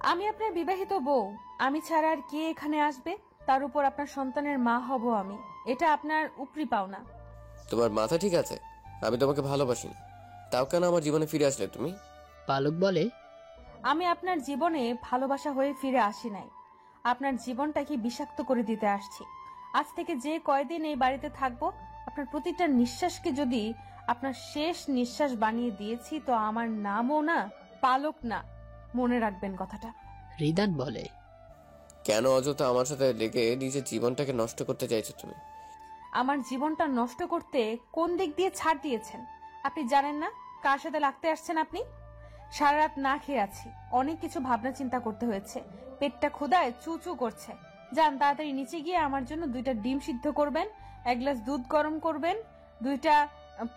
আমি আপনার বিবাহিত বউ। আমি ছাড়া আর কে এখানে আসবে? তার উপর আপনার সন্তানের মা হব আমি। এটা আপনার উপরি পাওনা। তোমার মাথা ঠিক আছে? আমি তোমাকে ভালোবাসি না, তাও কেন আমার জীবনে ফিরে আসলে তুমি? পালক বলে, আমি আপনার জীবনে ভালোবাসা হয়ে ফিরে আসি নাই, আপনার জীবনটাকে বিষাক্ত করে দিতে আসছি। আজ থেকে যে কয়দিন এই বাড়িতে থাকবো, আপনার প্রতিটা নিঃশ্বাসকে যদি আপনার শেষ নিঃশ্বাস বানিয়ে দিয়েছি, তো আমার নামও না পালক না। মনে রাখবেন কথাটা। রিদান বলে, কেন অযথা আমার সাথে লেগে নিজের জীবনটাকে নষ্ট করতে চাইছো তুমি? আমার জীবনটা নষ্ট করতে কোন দিক দিয়ে ছাড় দিয়েছেন আপনি জানেন না? কার সাথে লাগতে আসছেন আপনি? সারা রাত না খেয়ে আছি, অনেক কিছু ভাবনা চিন্তা করতে হয়েছে, পেটটা ক্ষুধায় চু চু করছে। যান তাড়াতাড়ি নিচে গিয়ে আমার জন্য 2টা ডিম সিদ্ধ করবেন, 1 গ্লাস দুধ গরম করবেন, 2টা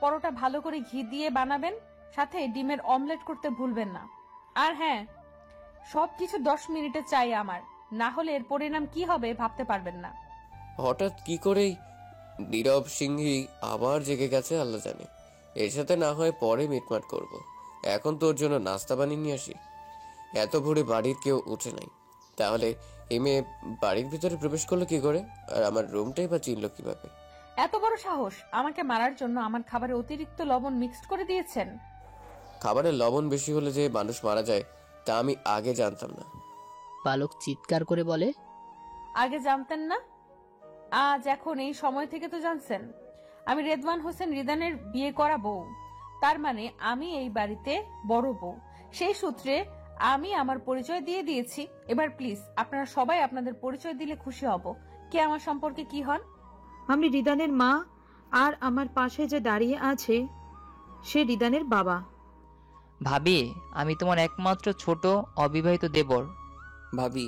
পরোটা ভালো করে ঘি দিয়ে বানাবেন, সাথে ডিমের অমলেট করতে ভুলবেন না। আর হ্যাঁ, সবকিছু 10 মিনিটে চাই আমার, না হলে এর পরিণাম কি হবে ভাবতে পারবেন না। হঠাৎ কি করেই নীরব সিংহী আবার জেগে গেছে আল্লাহ জানে। এর সাথে না হয় পরে মিটমাট করব। এখন তোর জন্য নাস্তা বানিয়ে নিয়ে আসি। এত ভোরে বাড়ির কেউ উঠে নাই, তাহলে এই মেয়ে বাড়ির ভিতরে প্রবেশ করলো কি করে, আর আমার রুমটাই বা চিনলো কিভাবে? এত বড় সাহস আমাকে মারার জন্য আমার খাবারে অতিরিক্ত লবণ মিক্সড করে দিয়েছেন। খাবারে লবণ বেশি হলে যে মানুষ মারা যায় তা আমি আগে জানতাম না। পালক চিৎকার করে বলে, আগে জানতেন না? আজ এখন এই সময় থেকে তো জানছেন। আমি রেদওয়ান হোসেন রিদানের বিয়ে করা বউ, তার মানে আমি এই বাড়িতে বড় বউ। সেই সূত্রে আমি আমার পরিচয় দিয়ে দিয়েছি। এবার প্লিজ আপনারা সবাই আপনাদের পরিচয় দিলে খুশি হব। কে আমার সম্পর্কে কি হন? আমি রিদানের মা, আর আমার পাশে যে দাঁড়িয়ে আছে সে রিদানের বাবা। ভাবি, আমি তোমার একমাত্র ছোট অবিবাহিত দেবর। ভাবি,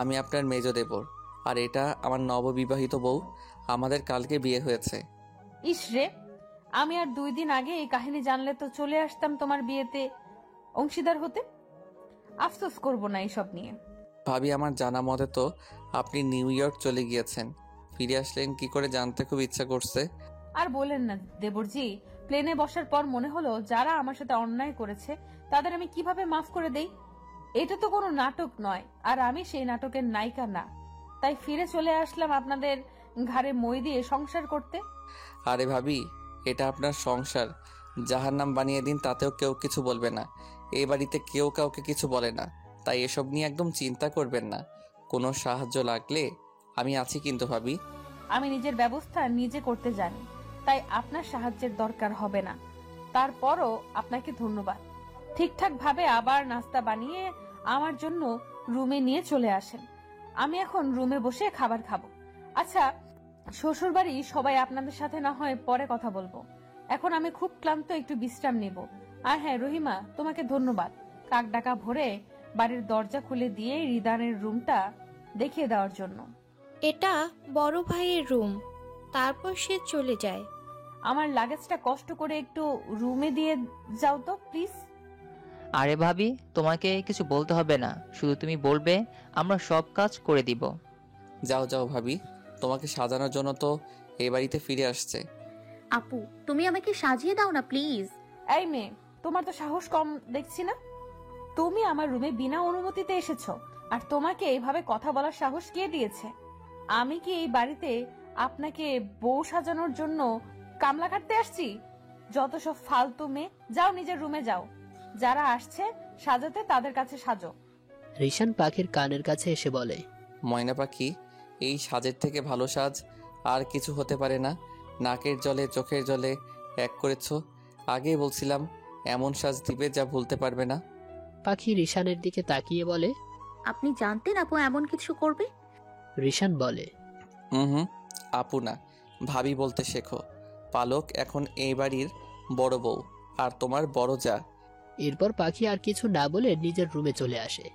আমি আপনার মেজ দেবর, আর এটা আমার নববিবাহিত বউ। আমাদের কালকে বিয়ে হয়েছে। ইসরে, আমি আর 2 দিন আগে এই কাহিনী জানলে তো চলে আসতাম তোমার বিয়েতে অংশীদার হতে। আফসোস করব না এইসব নিয়ে। ভাবি, আমার জানা মতে তো আপনি নিউ ইয়র্ক চলে গিয়েছেন। ফিরে আসলেন কি করে জানতে খুব ইচ্ছা করছে। আর বলেন না দেবরজি, প্লেনে বসার পর মনে হলো যারা আমার সাথে অন্যায় করেছে তাদের আমি কিভাবে মাফ করে দেই। এটা তো কোনো নাটক নয়, আর আমি সেই নাটকের নায়িকা না। তাই ফিরে চলে আসলাম আপনাদের ঘাড়ে মই দিয়ে সংসার করতে। আরে ভাবি, এটা আপনার সংসার। জাহান্নাম বানিয়ে দিন, তাতেও কেউ কিছু বলবে না। এই বাড়িতে কেউ কাউকে কিছু বলে না, তাই এসব নিয়ে একদম চিন্তা করবেন না। কোনো সাহায্য লাগলে আমি আছি কিন্তু ভাবি। আমি নিজের ব্যবস্থা নিজে করতে জানি, তাই আপনার সাহায্যের দরকার হবে না। তারপরও আপনাকে ধন্যবাদ। ঠিকঠাক ভাবে আবার নাস্তা বানিয়ে আমার জন্য রুমে নিয়ে চলে আসেন। আমি এখন রুমে বসে খাবার খাবো। আচ্ছা, শ্বশুর বাড়ি সবাই আপনাদের সাথে না হয় পরে কথা বলবো। এখন আমি খুব ক্লান্ত, একটু বিশ্রাম নেব। আর হ্যাঁ রহিমা, তোমাকে ধন্যবাদ কাক ডাকা ভরে বাড়ির দরজা খুলে দিয়ে রিদানের রুমটা দেখিয়ে দেওয়ার জন্য। এটা বড় ভাইয়ের রুম, তারপর সে চলে যায়। আমার লাগেজটা কষ্ট করে একটু রুমে দিয়ে যাও তো প্লিজ। আরে ভাবি, তোমাকে কিছু বলতে হবে না, শুধু তুমি বলবে, আমরা সব কাজ করে দিব। যাও যাও ভাবি, তোমাকে সাজানোর জন্য তো এই বাড়িতে ফিরে আসছে। আপু, তুমি আমাকে সাজিয়ে দাও না প্লিজ। এই মেয়ে, তোমার তো সাহস কম দেখছি না। তুমি আমার রুমে বিনা অনুমতিতে এসেছো, আর তোমাকে এইভাবে কথা বলার সাহস কে দিয়েছে? আমি কি এই বাড়িতে আপনাকে বউ সাজানোর জন্য কামলা কাটতে আসছি? যত সব ফালতু মেয়ে, যাও নিজের রুমে যাও। যারা আসছে সাজাতে তাদের কাছে সাজো। রিশান পাখির কানের কাছে এসে বলে, ময়না পাখি, এই সাজের থেকে ভালো সাজ আর কিছু হতে পারে না। নাকের জলে চোখের জলে এক করেছো। আগেই বলছিলাম এমন সাজ দিবে যা ভুলতে পারবে না। পাখি রিশানের দিকে তাকিয়ে বলে, আপনি জানতেন আপু এমন কিছু করবে? রিশান বলে, হুম, আপু না, ভাবি বলতে শেখো। পালক এখন এই বাড়ির বড় বউ, আর তোমার বড় যা। এরপর পাখি আর কিছু না বলে নিজের রুমে চলে আসে।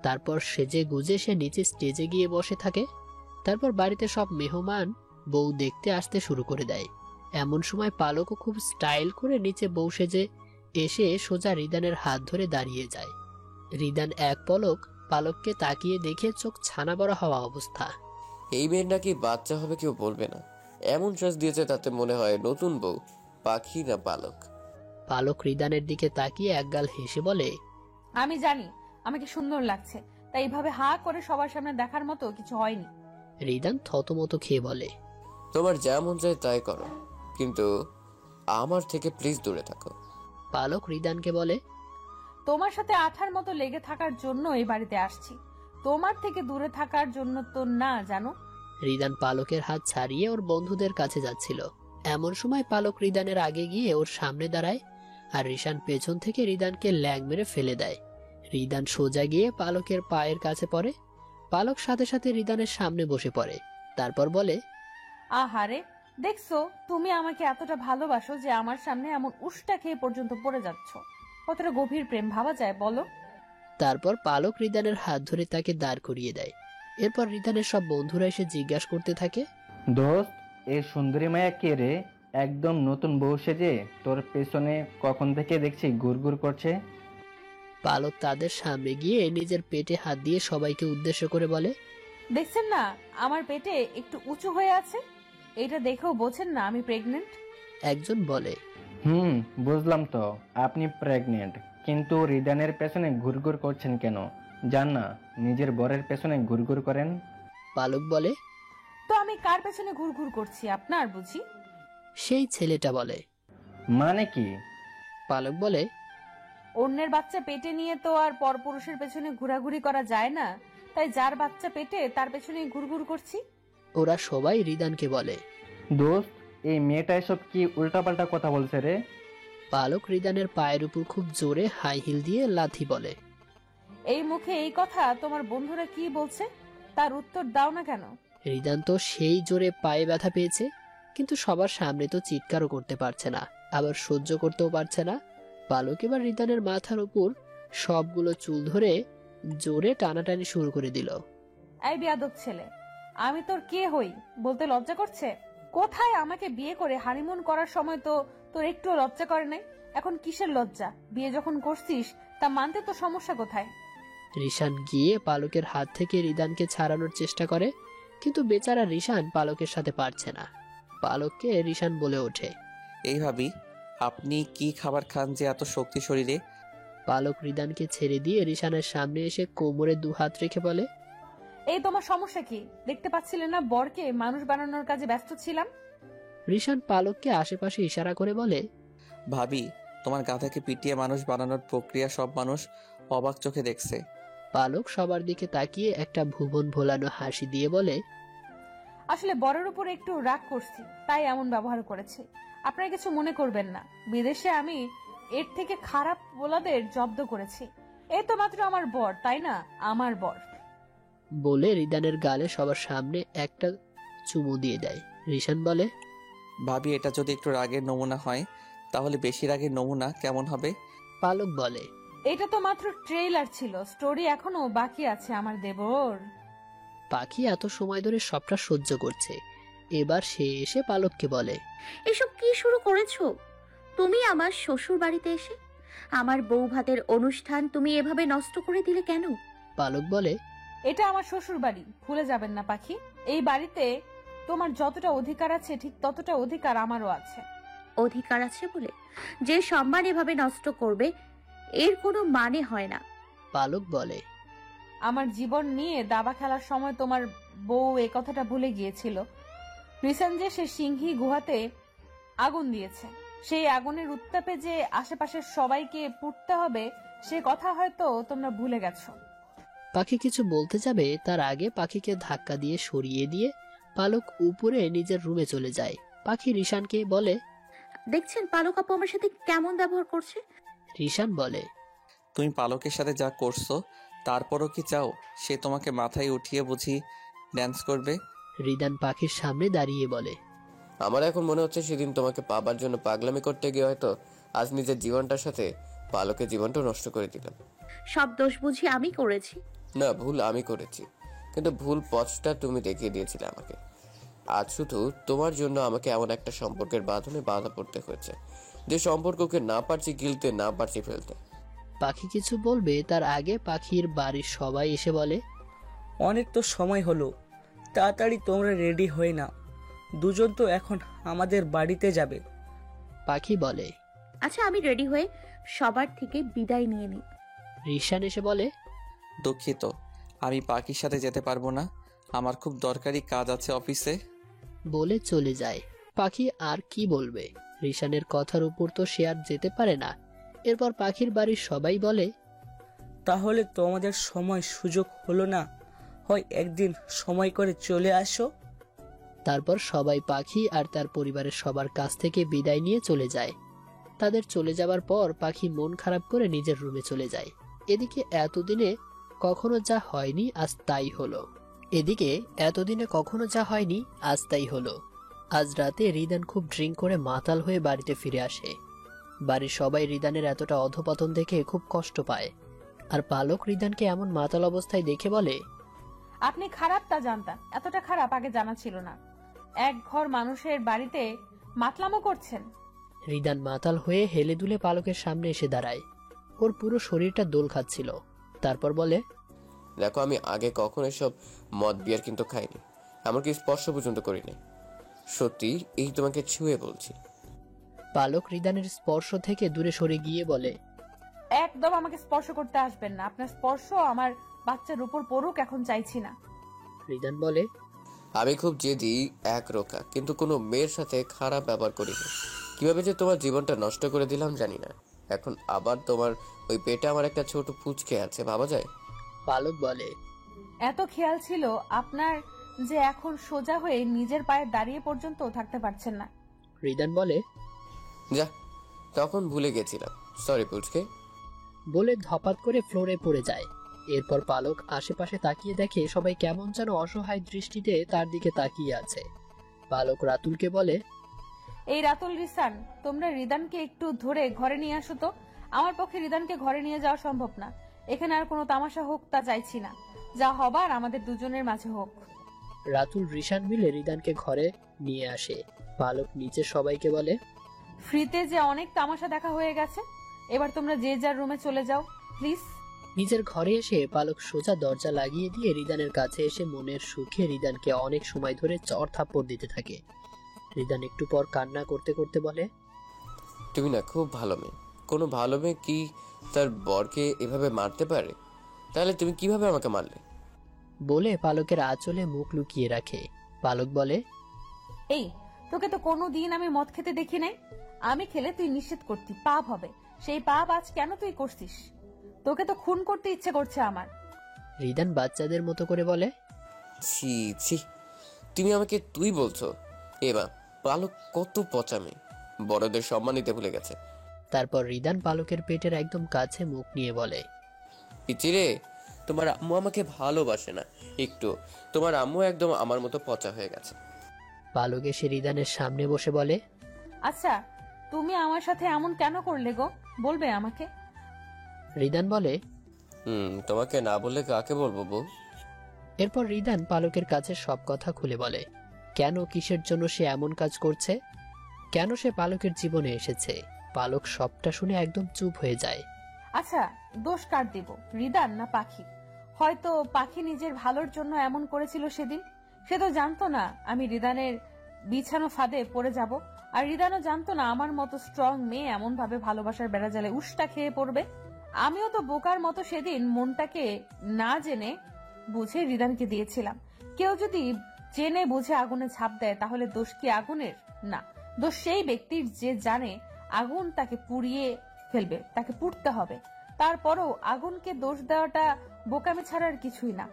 তারপর সেজে গুজে সে নিচে স্টেজে গিয়ে বসে থাকে। তারপর বাড়িতে সব মেহমান বউ দেখতে আসতে শুরু করে দেয়। এমন সময় পালকও খুব স্টাইল করে নিচে বউ সেজে এসে সোজা রিদানের হাত ধরে দাঁড়িয়ে যায়। রিদান এক পলক পালককে তাকিয়ে দেখে চোখ ছানা বড়া হওয়া অবস্থা। এই মেয়ের নাকি বাচ্চা হবে কেউ বলবে না, এমন শ্বাস দিয়েছে তাতে মনে হয় নতুন বউ, পাখি না পালক। পালক রিদানের দিকে তাকিয়ে একগাল হেসে বলে, আমি জানি আমাকে সুন্দর লাগছে, তাই এইভাবে হা করে সবার সামনে দেখার মতো কিছু হয়নি। রিদান থতমত খেয়ে বলে, তোমার যেমন চাই তাই করো, কিন্তু আমার থেকে প্লিজ দূরে থাকো। পালক রিদানকে বলে, তোমার সাথে আঠার মতো লেগে থাকার জন্য এই বাড়িতে আসছি, তোমার থেকে দূরে থাকার জন্য তো না, জানো। রিদান পালকের হাত ছাড়িয়ে ওর বন্ধুদের কাছে যাচ্ছিল। এমন সময় পালক রিদানের আগে গিয়ে ওর সামনে দাঁড়ায়, আর রিশান পেছন থেকে রিদানকে ল্যাং মেরে ফেলে দেয়। রিদান সোজা গিয়ে পালকের পায়ের কাছে পড়ে। পালক সাথে সাথে রিদানের সামনে বসে পড়ে, তারপর বলে, আহারে, দেখছো তুমি আমাকে এতটা ভালোবাসো যে আমার সামনে এমন উষ্টা খেয়ে পর্যন্ত পড়ে যাচ্ছ। কতটা গভীর প্রেম ভাবা যায় বলো। তারপর পালক রিদানের হাত ধরে তাকে দাঁড় করিয়ে দেয়। এরপর রিদানের সব বন্ধুরা এসে জিজ্ঞাসা করতে থাকে, দোস্ত, এই সুন্দরী মায়া কে রে? একদম নতুন বউ সেজে তোর পেছনে কখন থেকে দেখছি গুড়গুড় করছে। পালক তাদের সামনে গিয়ে নিজের পেটে হাত দিয়ে সবাইকে উদ্দেশ্য করে বলে, দেখছেন না আমার পেটে একটু উঁচু হয়ে আছে, এটা দেখেও বোঝেন না আমি প্রেগনেন্ট। একজন বলে, বুঝলাম তো আপনি প্রেগনেন্ট, কিন্তু রিদানের পেছনে ঘুরঘুর করছেন কেন? জান না নিজের বরের পেছনে ঘুরঘুর করেন। পালক বলে, তো আমি কার পেছনে ঘুরঘুর করছি আপনার বুঝি? সেই ছেলেটা বলে, মানে কি? পালক বলে, অন্যের বাচ্চা পেটে নিয়ে তো আর পরপুরুষের পেছনে ঘোরাঘুরি করা যায় না, তাই যার বাচ্চা পেটে তার পেছনেই ঘুরঘুর করছি। ওরা সবাই রিদানকে বলে, দোস্ত, এই মেয়েটা এসব কি উল্টাপাল্টা কথা বলছে রে? পালক রিদানের পায়ের উপর খুব জোরে হাই হিল দিয়ে লাথি বলে। এই মুখে এই কথা তোমার বন্ধুরা কি বলছে তার উত্তর দাও না কেন? রিদান তো সেই জোরে পায়ে ব্যথা পেয়েছে, কিন্তু সবার সামনে তো চিৎকারও করতে পারছে না, আবার সহ্য করতেও পারছে না। পালক এবার রিদানের মাথার উপর সবগুলো চুল ধরে জোরে টানাটানি শুরু করে দিল। এই বেয়াদব ছেলে, আমি তোর কে হই বলতে লজ্জা করছে? কোথায় আমাকে বিয়ে করে হানিমুন করার সময় তো তোর একটু লজ্জা করে নাই, এখন কিসের লজ্জা? বিয়ে যখন করছিস তা মানতে তো সমস্যা কোথায়? রিশান গিয়ে পালকের হাত থেকে রিদানকে ছাড়ানোর চেষ্টা করে, কিন্তু বেচারা রিশান পালকের সাথে পারছে না। পালককে রিশান বলে ওঠে, এই ভাবি, আপনি কি খাবার খান যে এত শক্তি শরীরে? পালক রিদানকে ছেড়ে দিয়ে রিশানের সামনে এসে কোমরে দু হাত রেখে বলে, এই তোমার সমস্যা কি? দেখতে পাচ্ছিলে না বরকে মানুষ বানানোর কাজে ব্যস্ত ছিলাম। রিশান পালককে আশেপাশে ইশারা করে বলে, ভাবি, তোমার গাধাকে পিটিয়ে মানুষ বানানোর প্রক্রিয়া সব মানুষ অবাক চোখে দেখছে। পালক সবার দিকে তাকিয়ে একটা ভুবন ভোলানো হাসি দিয়ে বলে, আসলে বরের উপর একটু রাগ করছি তাই এমন ব্যবহার করেছে, আপনারা কিছু মনে করবেন না। বিদেশে আমি এর থেকে খারাপ পোলাদের জব্দ করেছি, এই তো মাত্র আমার বর, তাই না? আমার বর। বলে রিদানের গালে সবার সামনে একটা চুমু দিয়ে দেয়। রিশান বলে, ভাবি, এটা যদি একটু রাগের নমুনা হয় তাহলে বেশি রাগের নমুনা কেমন হবে? পালক বলে, এটা তো মাত্র ট্রেইলার ছিল, স্টোরি এখনো বাকি আছে আমার দেবর। পাখি এত সময় ধরে সবটা সহ্য করছে, এবার সে এসে পালককে বলে, এসব কি শুরু করেছো তুমি আমার শ্বশুর বাড়িতে এসে? আমার বউ ভাতের অনুষ্ঠান তুমি এভাবে নষ্ট করে দিলে কেন? পালক বলে, এটা আমার শ্বশুর বাড়ি, ভুলে যাবেন না পাখি। এই বাড়িতে তোমার যতটা অধিকার আছে ঠিক ততটা অধিকার আমারও আছে। অধিকার আছে বলে যে সম্মান এভাবে নষ্ট করবে এর কোনো মানে হয় না। পালক বলে, আমার জীবন নিয়ে দাবা খেলার সময় তোমার বউ এই কথাটা ভুলে গিয়েছিল। রিসেন্ট যে সে সিংহী গুহাতে আগুন দিয়েছে, সেই আগুনের উত্তাপে যে আশেপাশের সবাইকে পুড়তে হবে সে কথা হয়তো তোমরা ভুলে গেছো। পাখি কিছু বলতে যাবে তার আগে পাখিকে ধাক্কা দিয়ে সরিয়ে দিয়ে পালক উপরে নিজের রুমে চলে যায়। পাখি রিশানকে বলে, দেখছেন পালক আপু আমার সাথে কেমন ব্যবহার করছে? রিশান বলে, তুমি পালকের সাথে যা করছো তারপরও কি চাও সে তোমাকে মাথায় উঠিয়ে বুঝি ড্যান্স করবে? রিদান পাখির সামনে দাঁড়িয়ে বলে, আমার এখন মনে হচ্ছে সেদিন তোমাকে পাবার জন্য পাগলামি করতে গিয়ে হয়তো আজ নিজের জীবনটার সাথে পালকের জীবনটা নষ্ট করে দিলাম। সব দোষ বুঝি আমি করেছি? না, ভুল আমি করেছি, কিন্তু ভুল পথটা তুমি দেখিয়ে দিয়েছিলে আমাকে। আজ শুধু তোমার জন্য আমাকে এমন একটা সম্পর্কের বাঁধনে বাধা পড়তে হয়েছে যে সম্পর্ককে না পারছি গিলতে, না পারছি ফেলতে। পাখি কিছু বলবে তার আগে পাখির বাড়ির সবাই এসে বলে, অনেক তো সময় হলো, তাড়াতাড়ি তোমরা রেডি হয়ে নাও, দুজন তো এখন আমাদের বাড়িতে যাবে। পাখি বলে, আচ্ছা আমি রেডি হয়ে সবার থেকে বিদায় নিয়ে নিই। রিশান এসে বলে, দুঃখিত, আমি পাখির সাথে যেতে পারবো না। আমার খুব দরকারি কাজ আছে অফিসে। বলে চলে যায়। পাখি আর কি বলবে, রিশানের কথার উপর তো সে আর যেতে পারে না। এরপর পাখির বাড়ির সবাই বলে, তাহলে তোমাদের সময় সুযোগ হলো না, হয় একদিন সময় করে চলে আসো। তারপর সবাই পাখি আর তার পরিবারের সবার কাছ থেকে বিদায় নিয়ে চলে যায়। তাদের চলে যাবার পর পাখি মন খারাপ করে নিজের রুমে চলে যায়। এদিকে এতদিনে কখনো যা হয়নি আজ তাই হলো। আজ রাতে রিদান খুব ড্রিঙ্ক করে মাতাল হয়ে বাড়িতে ফিরে আসে। বাড়ির সবাই রিদানের এতটা অধপতন দেখে খুব কষ্ট পায়। আর পালক রিদানকে এমন মাতাল অবস্থায় দেখে বলে, আপনি খারাপ তা জানতাম, এতটা খারাপ আগে জানা ছিল না। এক ঘর মানুষের বাড়িতে মাতলামো করছেন। রিদান মাতাল হয়ে হেলে দুলে পালকের সামনে এসে দাঁড়ায়। ওর পুরো শরীরটা দোল খাচ্ছিল। তারপর বলে, দেখো, আমি আগে কখনো এসব মদ বিয়ার কিন্তু খাইনি, এমনকি স্পর্শ পর্যন্ত করিনি। সত্যি এই তোমাকে ছুঁয়ে বলছি। পালক রিদানের স্পর্শ থেকে দূরে সরে গিয়ে বলে, একদম আমাকে স্পর্শ করতে আসবেন না। আপনার স্পর্শ আমার বাচ্চার উপর পড়ুক এখন চাইছি না। রিদান বলে, আমি খুব জেদি একরোখা, কিন্তু কোনো মেয়ের সাথে খারাপ ব্যবহার করিনি। কিভাবে যে তোমার জীবনটা নষ্ট করে দিলাম জানি না। এখন আবার তোমার ওই পেটে আমার একটা ছোট পুচকে আছে, ভাবা যায়? পালক বলে, এত খেয়াল ছিল আপনার যে এখন সোজা হয়ে নিজের পায়ে দাঁড়িয়ে পর্যন্ত থাকতে পারছেন না। রিদান বলে, যা, তখন ভুলে গেছিলাম, সরি পুচকে। বলে ধপাত করে ফ্লোরে পড়ে যায়। এরপর পালক আশেপাশে তাকিয়ে দেখে সবাই কেমন যেন অসহায় দৃষ্টিতে তার দিকে তাকিয়ে আছে। পালক রাতুলকে বলে, এই রাতুল, রিসান, তোমরা রিদানকে একটু ধরে ঘরে নিয়ে আসো তো। আমার পক্ষে রিদানকে ঘরে নিয়ে যাওয়া সম্ভব না। এখানে আর কোনো তামাশা হোক তা চাইছি না। যা হবার আমাদের দুজনের মাঝে হোক। রাতুল রিশান মিলে রিদানকে ঘরে নিয়ে আসে। পালক নিচে সবাইকে বলে, ফ্রিতে যে অনেক তামাশা দেখা হয়ে গেছে, এবার তোমরা যে যার রুমে চলে যাও প্লিজ। নিজের ঘরে এসে পালক সোজা দরজা লাগিয়ে দিয়ে রিদানের কাছে এসে মনের সুখে রিদানকে অনেক সময় ধরে চড় থাপ্পড় দিতে থাকে। রিদান একটু পর কান্না করতে করতে বলে, তুমি না খুব ভালো মেয়ে। কোনো ভালো মেয়ে কি তার বরকে এভাবে মারতে পারে? তাহলে তুমি কিভাবে আমাকে মারলে? বলে পালকের আঁচলে মুখ লুকিয়ে রাখে। পালক বলে, এই, তোকে তো কোনোদিন আমি মদ খেতে দেখি নাই। আমি খেলে তুই নিষেধ করতি, পাপ হবে। সেই পাপ আজ কেন তুই করছিস? তোকে তো খুন করতে ইচ্ছে করছে আমার। রিদান বাচ্চাদের মতো করে বলে, ছি ছি, তুমি আমাকে তুই বলছো? এবার পালক কত পচা মেয়ে, বড়দের সম্মান নিতে ভুলে গেছে। তারপর রিদান পালকের পেটের একদম কাছে মুখ নিয়ে বলে, পিচিরে, তোমার আম্মু আমাকে ভালোবাসে না একটু। তোমার আম্মু একদম আমার মতো পচা হয়ে গেছে। পালক এসে রিদানের সামনে বসে বলে, আচ্ছা, তুমি আমার সাথে এমন কেন করলে গো? বলবে আমাকে? রিদান বলে, তোমাকে না বললে কাকে বলবো বউ? এরপর রিদান পালকের কাছে সব কথা খুলে বলে। কেন, কিসের জন্য সে এমন কাজ করছে, কেন সে পালকের জীবনে এসেছে। পালক সবটা শুনে একদম চুপ হয়ে যায়। আচ্ছা, দোষ কার দিব, রিদান না পাখি? হয়তো পাখি নিজের ভালোর জন্য এমন করেছিল সেদিন। সে তো জানতো না আমি রিদানের বিছানো ফাঁদে পড়ে যাব। আর রিদানও জানতো না আমার মতো স্ট্রং মেয়ে এমন ভাবে ভালোবাসার বেড়াজালে উষ্টা খেয়ে পড়বে। আমিও তো বোকার মতো সেদিন মনটাকে না জেনে বুঝে রিদানকে দিয়েছিলাম। কেউ যদি জেনে বুঝে আগুনে ঝাঁপ দেয়, তাহলে দোষ কি আগুনের? না, দোষ সেই ব্যক্তির যে জানে আগুন তাকে পুড়িয়ে ফেলবে, তাকে পুড়তে হবে। তারপরও আগুনকে দোষ দেওয়াটা বোকামি ছাড়ার কিছুই না।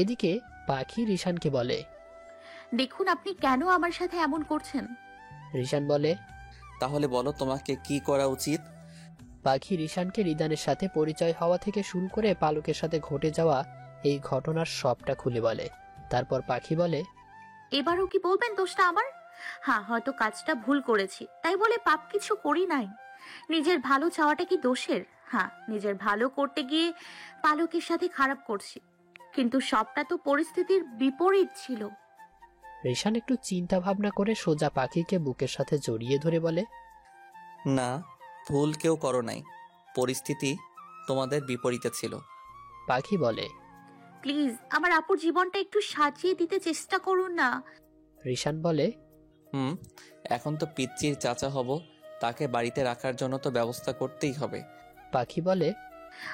এদিকে পাখি রিশানকে বলে, দেখুন আপনি কেন আমার সাথে এমন করছেন। রিশান বলে, তাহলে বলো তোমাকে কি করা উচিত? পাখি রিশানকে রিদানের সাথে পরিচয় হওয়া থেকে শুরু করে পালকের সাথে ঘটে যাওয়া এই ঘটনার সবটা খুলে বলে। তারপর পাখি বলে, এবারও কি বলবেন দোষটা আমার? হ্যাঁ, হয়তো কাজটা ভুল করেছি, তাই বলে পাপ কিছু করি নাই। নিজের ভালো চাওয়াটা কি দোষের? হ্যাঁ, নিজের ভালো করতে গিয়ে পালকের সাথে খারাপ করছি, কিন্তু সবটা তো পরিস্থিতির বিপরীত ছিল। রিশান একটু চিন্তা ভাবনা করে সোজা পাখিকে বুকের সাথে জড়িয়ে ধরে বলে, না, ভুল কেউ করো নাই, পরিস্থিতি তোমাদের বিপরীতে ছিল। পাখি বলে, প্লিজ আমার আপুর জীবনটা একটু সাজিয়ে দিতে চেষ্টা করুন না। রিশান বলে, এখন তো পিচ্চির চাচা হব, তাকে বাড়িতে রাখার জন্য তো ব্যবস্থা করতেই হবে। পাখি বলে,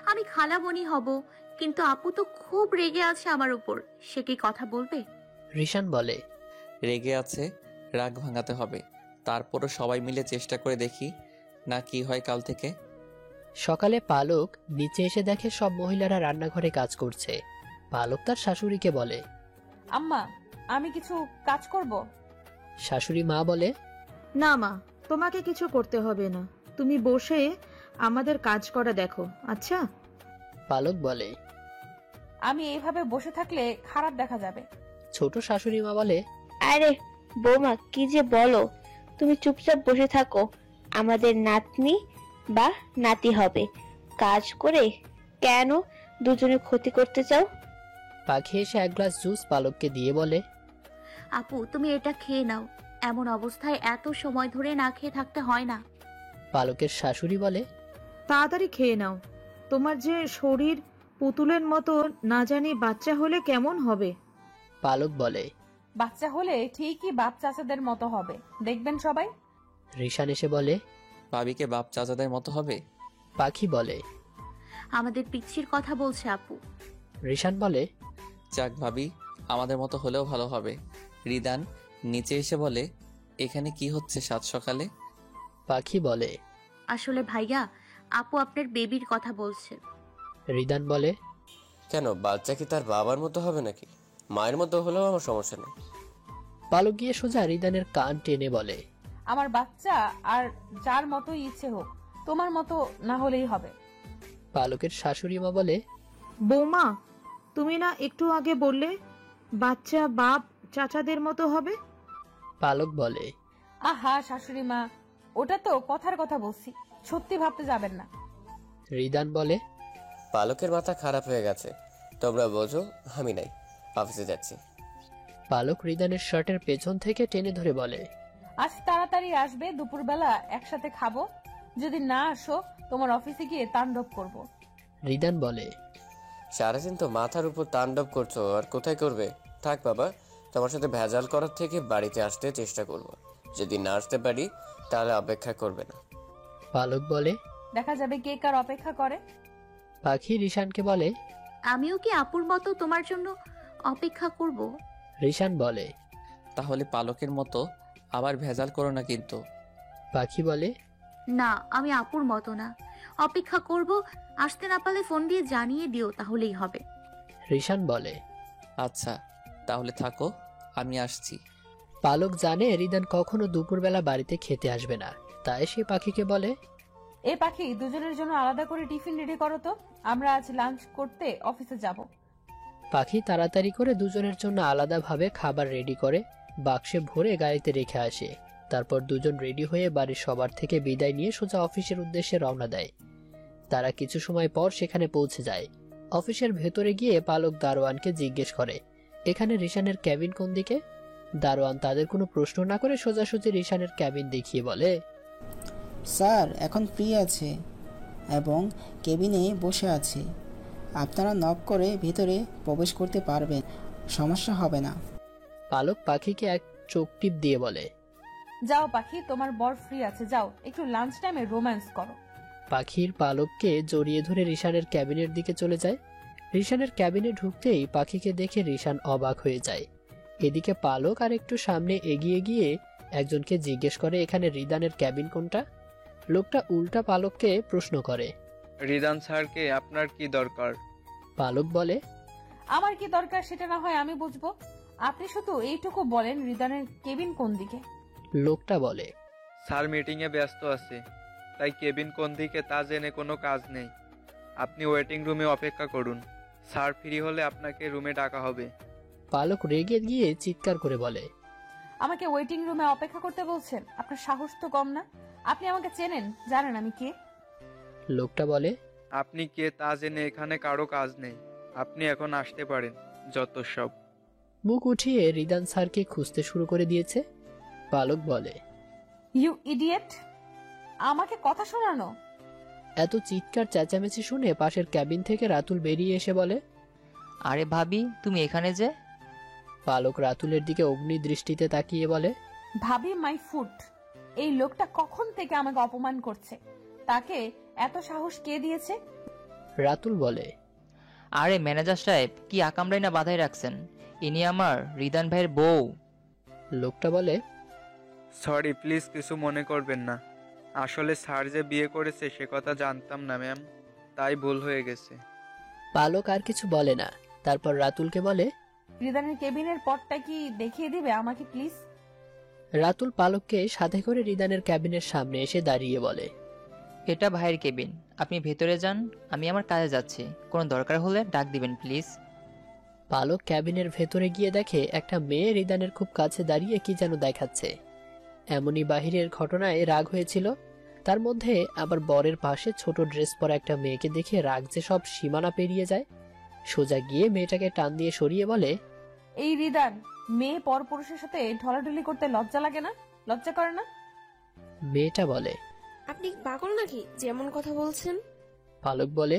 আমি খালামণি হব, কিন্তু আপু তো খুব রেগে আছে আমার উপর, সে কি কথা বলবে? রিশান বলে, রেগে আছে, রাগ ভাঙাতে হবে। তারপরও সবাই মিলে চেষ্টা করে দেখি না কি হয় কাল থেকে। সকালে পালক নিচে এসে দেখে সব মহিলারা রান্নাঘরে কাজ করছে। পালক তার শাশুড়িকে বলে, আম্মা, আমি কিছু কাজ করব? শাশুড়ি মা বলে, না মা, তোমাকে কিছু করতে হবে না, তুমি বসে আমাদের কাজ করা দেখো। আচ্ছা। পালক বলে। আমি এইভাবে বসে থাকলে খারাপ দেখা যাবে। ছোট শাশুড়ি মা বলে, আরে বৌমা, কি যে বলো, তুমি চুপচাপ বসে থাকো, আমাদের নাতনি বা নাতি হবে, কাজ করে কেন দুজনে ক্ষতি করতে চাও? পাখি এসে এক গ্লাস জুস পালককে দিয়ে বলে, আপু তুমি এটা খেয়ে নাও, এমন অবস্থায় এত সময় ধরে না খেয়ে থাকতে হয় না। পালকের শাশুড়ি বলে, তাড়াতাড়ি খেয়ে নাও, তোমার যে শরীর পুতুলের মতো, না জানি বাচ্চা হলে কেমন হবে। পালক বলে, বাচ্চা হলে ঠিকই বাপ চাচাদের মতো হবে, দেখবেন সবাই। রিশান এসে বলে, ভাবিকে বাপ চাচাদের মতো হবে? পাখি বলে, আমাদের পিচ্ছির কথা বলছে আপু। রিশান বলে, যাক ভাবি, আমাদের মতো হলেও ভালো হবে। রিদান নিচে এসে বলে, এখানে কি হচ্ছে সাত সকালে? পাখি বলে, আসলে ভাইয়া, আপু আপনার বেবির কথা বলছে। রিদান বলে, কেন, বাচ্চা কি তার বাবার মতো হবে নাকি? মায়ের মতো হলেও আমার সমস্যা নেই। পালক গিয়ে সোজা রিদানের কান টেনে বলে, আমার বাচ্চা আর যার মতোই ইচ্ছে হোক, তোমার মতো না হলেই হবে। পালকের শাশুড়ি মা বলে, বৌমা, তুমি না একটু আগে বললে বাচ্চা বাপ চাচাদের মতো হবে? পালক বলে, আহা শাশুড়ি মা, ওটা তো কথার কথা বলছি, সত্যি ভাবতে যাবেন না। রিদান বলে, পালকের মাথা খারাপ হয়ে গেছে, তোমরা বোঝো, আমি নাই, অফিসে যাচ্ছি। পালক রিদানের শার্টের পেছন থেকে টেনে ধরে বলে, আজ তাড়াতাড়ি আসবে, দুপুরবেলা একসাথে খাবো। যদি না আসো, তোমার অফিসে গিয়ে তাণ্ডব করব। রিদান বলে, সারাদিন তো মাথার উপর তাণ্ডব করছো, আর কোথায় করবে? থাক বাবা, তোমার সাথে ভেজাল করার থেকে বাড়িতে আসতে চেষ্টা করব। যদি না আসতে পারি তাহলে অপেক্ষা করবে না। পালক বলে, দেখা যাবে কে কার অপেক্ষা করে। পাখি রিশানকে বলে, আমিও কি আপুর মতো তোমার জন্য অপেক্ষা করব? রিশান বলে, তাহলে পালকের মতো আবার ভেজাল করো না কিন্তু। পাখি বলে, না, আমি আপুর মতো না, অপেক্ষা করব, আসতে না পারলে ফোন দিয়ে জানিয়ে দিও, তাহলেই হবে। রিশান বলে, আচ্ছা তাহলে থাকো, আমি আসছি। পালক জানে রিদান কখনো দুপুরবেলা বাড়িতে খেতে আসবে না, তাই সে পাখিকে বলে, এ পাখি, দুজনের জন্য আলাদা করে টিফিন রেডি করো তো, আমরা আজ লাঞ্চ করতে অফিসে যাব। পাখি তাড়াতাড়ি করে দুজনের জন্য আলাদাভাবে খাবার রেডি করে বাক্সে ভরে গাড়িতে রেখে আসে। তারপর দুজন রেডি হয়ে বাড়ির সবার থেকে বিদায় নিয়ে সোজা অফিসের উদ্দেশ্যে রওনা দেয়। তারা কিছু সময় পর সেখানে পৌঁছে যায়। অফিসের ভেতরে গিয়ে পালক দারোয়ানকে জিজ্ঞেস করে, এখানে রিশানের ক্যাবিন কোন দিকে? দারোয়ান তাদের কোনো প্রশ্ন না করে সোজাসুজি রিশানের ক্যাবিন দেখিয়ে বলে, স্যার এখন ফ্রি আছে এবং কেবিনে বসে আছে, আপনারা নক করে ভিতরে প্রবেশ করতে পারবেন, সমস্যা হবে না। পালক পাখিকে এক চোখ টিপ দিয়ে বলে, যাও পাখি, তোমার বর ফ্রি আছে, যাও একটু লাঞ্চ টাইমে রোম্যান্স করো। পাখির পালককে জড়িয়ে ধরে রিশানের ক্যাবিনের দিকে চলে যায়। রিশানের ক্যাবিনে ঢুকতেই পাখিকে দেখে রিশান অবাক হয়ে যায়। এদিকে পালক আর একটু সামনে এগিয়ে গিয়ে একজনকে জিজ্ঞেস করে, এখানে রিদানের ক্যাবিন কোনটা? লোকটা উল্টা পালককে প্রশ্ন করে, রিদান স্যারকে আপনার কি দরকার? পালক বলে, আমার কি দরকার সেটা না হয় আমি বুঝবো, আপনি শুধু এইটুকু বলেন রিদানের কেবিন কোন দিকে। লোকটা বলে, স্যার মিটিংয়ে ব্যস্ত আছে, তাই কেবিন কোন দিকে তা জেনে কোনো কাজ নেই। আপনি ওয়েটিং রুমে অপেক্ষা করুন, স্যার ফ্রি হলে আপনাকে রুমে ডাকা হবে। পালক রেগে গিয়ে চিৎকার করে বলে, আমাকে ওয়েটিং রুমে অপেক্ষা করতে বলছেন? আপনার সাহস তো কম না, আপনি আমাকে চেনেন, জানেন আমি কে? লোকটা বলে, আপনি কে তা জেনে এখানে কারো কাজ নেই, আপনি এখন আসতে পারেন, যত সব। মুখ উঠিয়ে রিদান স্যারকে খুঁজতে শুরু করে দিয়েছে। পালক বলে, ইউ ইডিয়েট, আমাকে কথা শোনানো। এত চিৎকার চেঁচামেচি শুনে পাশের ক্যাবিন থেকে রাতুল বেরিয়ে এসে বলে, আরে ভাবি, তুমি এখানে যে? পালক রাতুলের দিকে অগ্নি দৃষ্টিতে তাকিয়ে বলে, ভাবি মাই ফুট, এই লোকটা কখন থেকে আমাকে অপমান করছে, তাকে এত সাহস কে দিয়েছে? রাতুল বলে, আরে ম্যানেজার সাহেব, কি আকামরাই না বাধাই রাখছেন? ইনি আমার রিদান ভাইয়ের বউ। লোকটা বলে, সরি, প্লিজ কিছু মনে করবেন না। আসলে স্যার যে বিয়ে করেছে সে কথা জানতাম না ম্যাম, তাই ভুল হয়ে গেছে। পালক আর কিছু বলে না। তারপর রাতুলকে বলে, রিদানের কেবিনের পথটা কি দেখিয়ে দিবে আমাকে প্লিজ? রাতুল পালককে সাথে করে রিদানের ক্যাবিনের সামনে এসে দাঁড়িয়ে বলে, এটা ভাইয়ের কেবিন, আপনি ভেতরে যান, আমি আমার কাজে যাচ্ছি, কোনো দরকার হলে ডাক দিবেন প্লিজ। পালক ক্যাবিনের ভেতরে গিয়ে দেখে একটা মেয়ে রিদানের খুব কাছে দাঁড়িয়ে কি যেন দেখাচ্ছে। এমনই বাহিরের ঘটনায় রাগ হয়েছিল, তার মধ্যে আবার বরের পাশে ছোট ড্রেস পরা একটা মেয়েকে দেখে রাগ যে সব সীমানা পেরিয়ে যায়। সোজা গিয়ে মেয়েটাকে টান দিয়ে সরিয়ে বলে, এই রিদান, মেয়ে পরপুরুষের সাথে ঢলাঢলি করতে লজ্জা লাগে না? লজ্জা করে না? মেয়েটা বলে, আপনি পাগল নাকি যেমন কথা বলছেন? পালক বলে,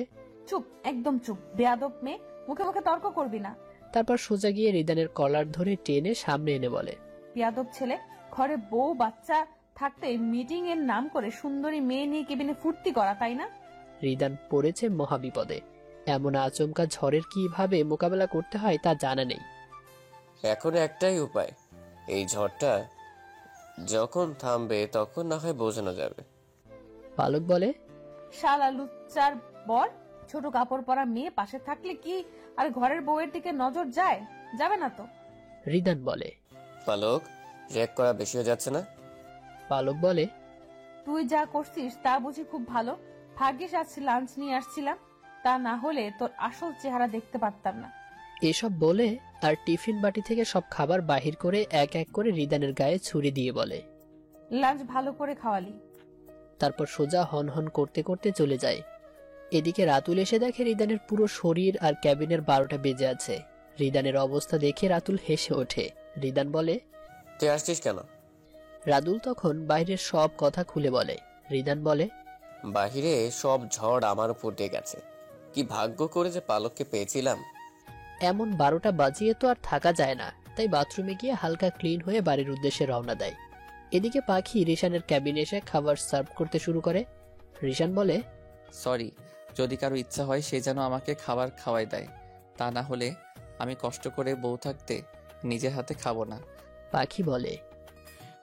চুপ, একদম চুপ, বেয়াদব মেয়ে, মুখে মুখে তর্ক করবি না। তারপর সোজা গিয়ে রিদানের কলার ধরে টেনে সামনে এনে বলে, বেয়াদব ছেলে, ঘরে বউ বাচ্চা থাকতে মিটিং এর নাম করে সুন্দরী মেয়ে নিয়ে কেবিনে ফুর্তি করা, তাই না? রিদান পড়েছে মহাবিপদে। এমন আচমকা ঝড়ের কিভাবে মোকাবেলা করতে হয় তা জানা নেই। এখন একটাই উপায়, এই ঝড়টা যখন থামবে তখন না হয় বোঝানো যাবে। পালক বলে, শালা লুচ্চার বর, ছোট কাপড় পরা মেয়ে পাশে থাকলে কি আর ঘরের বউয়ের দিকে নজর যায়? যাবে না তো। রিদান বলে, পালক, রেক করা বেশি হয়ে যাচ্ছে না? পালক বলে, তুই যা করছিস তা বুঝি খুব ভালো। ভাগ্যিস আজ লাঞ্চ নিয়ে আসছিলাম, তা না হলে তোর আসল চেহারা দেখতে পারতাম না। এসব বলে আর টিফিন বাটি থেকে সব খাবার বাহির করে এক এক করে রিদানের গায়ে ছুরি দিয়ে বলে, লাঞ্চ ভালো করে খাওয়ালি। তারপর সোজা হন হন করতে করতে চলে যায়। এদিকে রাতুল এসে দেখে রিদানের পুরো শরীর আর ক্যাবিনের 12টা বেজে আছে। রিদানের অবস্থা দেখে রাতুল হেসে ওঠে। রিদান বলে, তুই আসছিস কেন? রাতুল তখন বাইরের সব কথা খুলে বলে। রিদান বলে, বাহিরে সব ঝড় আমার উপর দিয়ে গেছে, কি ভাগ্য করে যে পালককে পেয়েছিলাম। এমন 12টা বাজিয়ে তো আর থাকা যায় না, তাই বাথরুমে গিয়ে হালকা ক্লিন হয়ে বাড়ির উদ্দেশ্যে রওনা দেয়। এদিকে পাখি রিশানের ক্যাবিনে এসে খাবার সার্ভ করতে শুরু করে। রিশান বলে, সরি, যদি কারো ইচ্ছা হয় সে যেন আমাকে খাবার খাওয়াই দেয়, তা না হলে আমি কষ্ট করে বউ থাকতে নিজের হাতে খাবো না। পাখি বলে,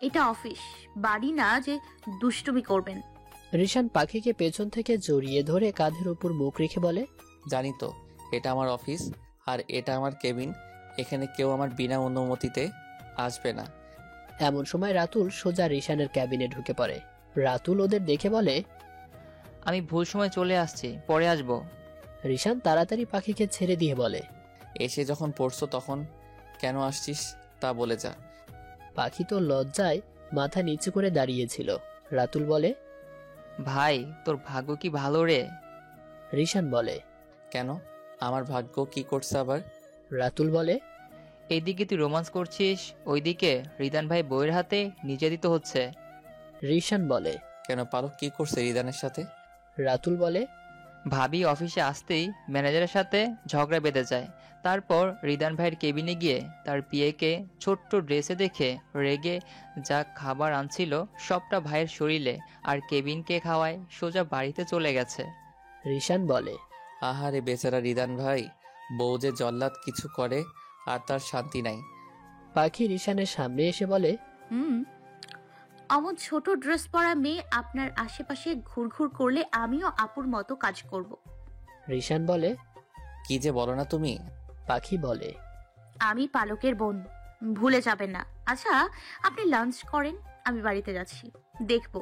এটা অফিস, বাড়ি না যে দুষ্টুমি করবেন। রিশান পাখিকে পেছন থেকে জড়িয়ে ধরে কাঁধের উপর মুখ রেখে বলে, জানি তো, এটা আমার অফিস আর এটা আমার কেবিন, এখানে কেউ আমার বিনা অনুমতিতে আসবে না। এমন সময় রাতুল সোজা রিশানের ক্যাবিনে ঢুকে পড়ে। রাতুল ওদের দেখে বলে, আমি ভুল সময় চলে আসছি, পরে আসবো। রিশান তাড়াতাড়ি পাখিকে ছেড়ে দিয়ে বলে, এসে যখন পড়ছো তখন কেন আসছিস তা বলে যা। পাখি তো লজ্জায় মাথা নিচু করে দাঁড়িয়েছিল। রাতুল বলে, ভাই, তোর ভাগ্য কি ভালো রে? রিশান বলে, কেন, আমার ভাগ্য কি করছে আবার? রাতুল বলে, এইদিকে তুই রোমান্স করছিস, ওইদিকে রিদান ভাই বইয়ের হাতে নির্যাতিত হচ্ছে। রিশান বলে, কেন, পালক কি করছে রিদানের সাথে? রাতুল বলে, ভাবি অফিসে আসতেই ম্যানেজারের সাথে ঝগড়া বেঁধে যায়। তারপর রিদান ভাইয়ের কেবিনে গিয়ে তার পিএকে ছোট্ট ড্রেসে দেখে রেগে যা খাবার আনছিল সবটা ভাইয়ের শরীরে আর কেবিনকে খাওয়ায় সোজা বাড়িতে চলে গেছে। রিশান বলে, আহারে বেচারা রিদান ভাই, বউ যে জল্লাদ কিছু করে আর তার শান্তি নাই। পাখি রিশানের সামনে এসে বলে, অমন ছোট ড্রেস পরা মেয়ে আপনার আশেপাশে ঘুরঘুর করলে আমিও আপুর মতো কাজ করব। রিশান বলে, কি যে বলো না তুমি। পাখি বলে, আমি পালকের বোন, ভুলে যাবেন না। আচ্ছা, আপনি লাঞ্চ করেন, আমি বাড়িতে যাচ্ছি, দেখবো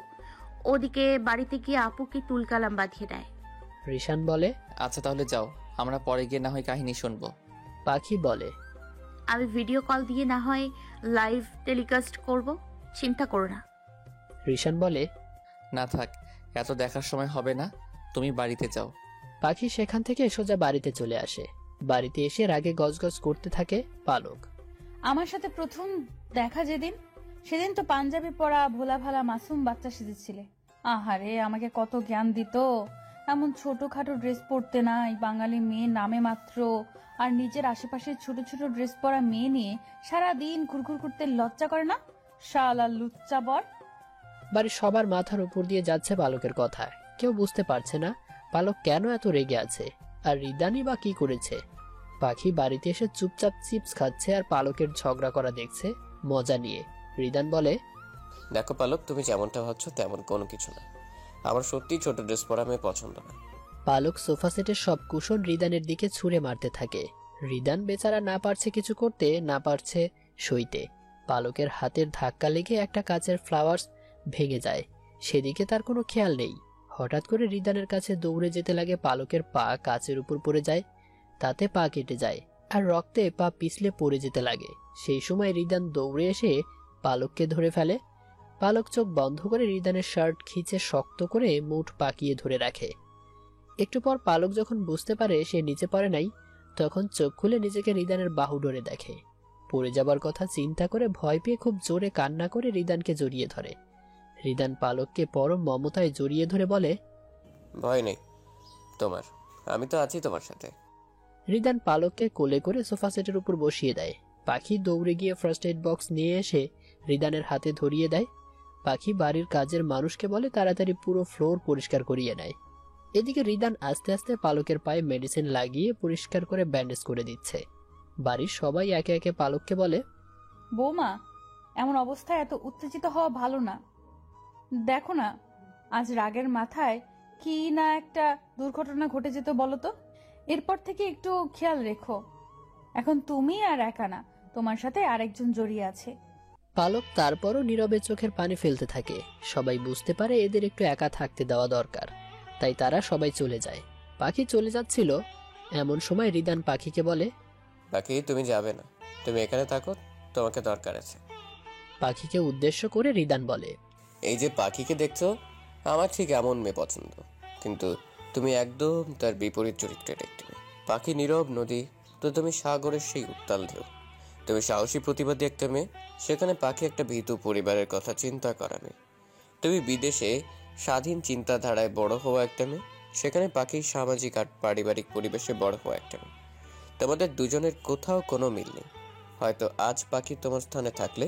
ওদিকে বাড়িতে গিয়ে আপু কি তুলকালাম বাঁধিয়ে দেয়। রিশান বলে, আচ্ছা তাহলে যাও, আমরা পরে গিয়ে না হয় কাহিনী শুনবো। পাখি বলে, আমি ভিডিও কল দিয়ে না হয় লাইভ টেলিকাস্ট করব, চিন্তা করো না। রিশান বলে, না থাক, এত দেখার সময় হবে না, তুমি বাড়িতে যাও। পাখি সেখান থেকে সোজা বাড়িতে চলে আসে। বাড়িতে এসে রাগে গজগজ করতে থাকে পালক। আমার সাথে প্রথম দেখা যেদিন, সেদিন তো পাঞ্জাবি পরা ভোলা ভালা মাসুম বাচ্চা সেজেছিলে। আহারে, আমাকে কত জ্ঞান দিত। এমন ছোটখাটো ড্রেস পরতে নাই, বাঙালি মেয়ে নামে মাত্র, আর নিজের আশেপাশে ছোট ছোট ড্রেস পরা মেয়ে নিয়ে সারাদিন ঘুরঘুর করতে লজ্জা করে না? শালা লুচ্চা বর। বাড়ির সবার মাথার উপর দিয়ে যাচ্ছে পালকের কথা। কেউ বুঝতে পারছে না পালক কেন এত রেগে আছে। আর রিদানই বা কি করেছে? পাখি বাড়িতে এসে চুপচাপ চিপস খাচ্ছে আর পালকের ঝগড়া করা দেখছে মজা নিয়ে। রিদান বলে, দেখো পালক, তুমি যেমনটা ভাবছো তেমন কোনো কিছু না। আমার সত্যি ছোট ড্রেস পরা মেয়ে পছন্দ না। পালক সোফা সেটের সব কুশন রিদানের দিকে ছুঁড়ে মারতে থাকে। রিদান বেচারা না পারছে কিছু করতে, না পারছে সইতে। পালকের হাতের ধাক্কা লেগে একটা কাচের ফ্লাওয়ার্স ভেঙে যায়, সেদিকে তার কোনো খেয়াল নেই। হঠাৎ করে রিদানের কাছে দৌড়ে যেতে লাগে, পালকের পা কাচের উপর পড়ে যায়, তাতে পা কেটে যায় আর রক্তে পা পিছলে পড়ে যেতে লাগে। সেই সময় রিদান দৌড়ে এসে পালককে ধরে ফেলে। পালক চোখ বন্ধ করে রিদানের শার্ট খিঁচে শক্ত করে মুঠ পাকিয়ে ধরে রাখে। একটু পর পালক যখন বুঝতে পারে সে নিচে পড়ে নাই, তখন চোখ খুলে নিজেকে রিদানের বাহু ডোরে দেখে। পড়ে যাবার কথা চিন্তা করে ভয় পেয়ে খুব জোরে কান্না করে রিদানকে জড়িয়ে ধরে। রিদান পালককে পরম মমতায় জড়িয়ে ধরে বলে, ভয় নেই তোমার, আমি তো আছি তোমার সাথে। রিদান পালককে কোলে করে সোফা সেটের উপর বসিয়ে দেয়। পাখি দৌড়ে গিয়ে ফার্স্ট এড বক্স নিয়ে এসে রিদানের হাতে ধরিয়ে দেয়। পাখি বাড়ির কাজের মানুষকে বলে তাড়াতাড়ি পুরো ফ্লোর পরিষ্কার করিয়ে নেয়। এদিকে রিদান আস্তে আস্তে পালকের পায়ে মেডিসিন লাগিয়ে পরিষ্কার করে ব্যান্ডেজ করে দিচ্ছে। বাড়ির সবাই একে একে পালককে বলে, বৌমা, এমন অবস্থায় এত উত্তেজিত হওয়া ভালো না। দেখো না, আজ রাগের মাথায় কি না একটা দুর্ঘটনা ঘটে যেত বলো তো। এরপর থেকে একটু খেয়াল রেখো। এখন তুমি আর একা না, তোমার সাথে আরেকজন জড়িয়ে আছে। পালক তারপরও নীরবে চোখের পানি ফেলতে থাকে। সবাই বুঝতে পারে এদের একটু একা থাকতে দেওয়া দরকার, তাই তারা সবাই চলে যায়। পাখি চলে যাচ্ছিল, এমন সময় রিদান পাখিকে বলে, পাখি তুমি যাবে না, তুমি এখানে থাকো, তোমাকে দরকার আছে। পাখিকে উদ্দেশ্য করে রিদান বলে, এই যে পাখিকে দেখছো, আমার ঠিক এমন মেয়ে পছন্দ, কিন্তু তুমি একদম তার বিপরীত চরিত্রের একটি মেয়ে। পাখি নীরব নদী, তো তুমি সাগরের সেই উত্তাল ঢেউ। তুমি সাহসী প্রতিবাদী একটা মেয়ে, সেখানে পাখি একটা ভীতু পরিবারের কথা চিন্তা করা মেয়ে। তুমি বিদেশে স্বাধীন চিন্তাধারায় বড় হওয়া একটা মেয়ে, সেখানে পাখির সামাজিক আর পারিবারিক পরিবেশে বড় হওয়া একটা মেয়ে। তোমাদের দুজনের কোথাও কোনো মিল নেই। হয়তো আজ পাখি তোমার স্থানে থাকলে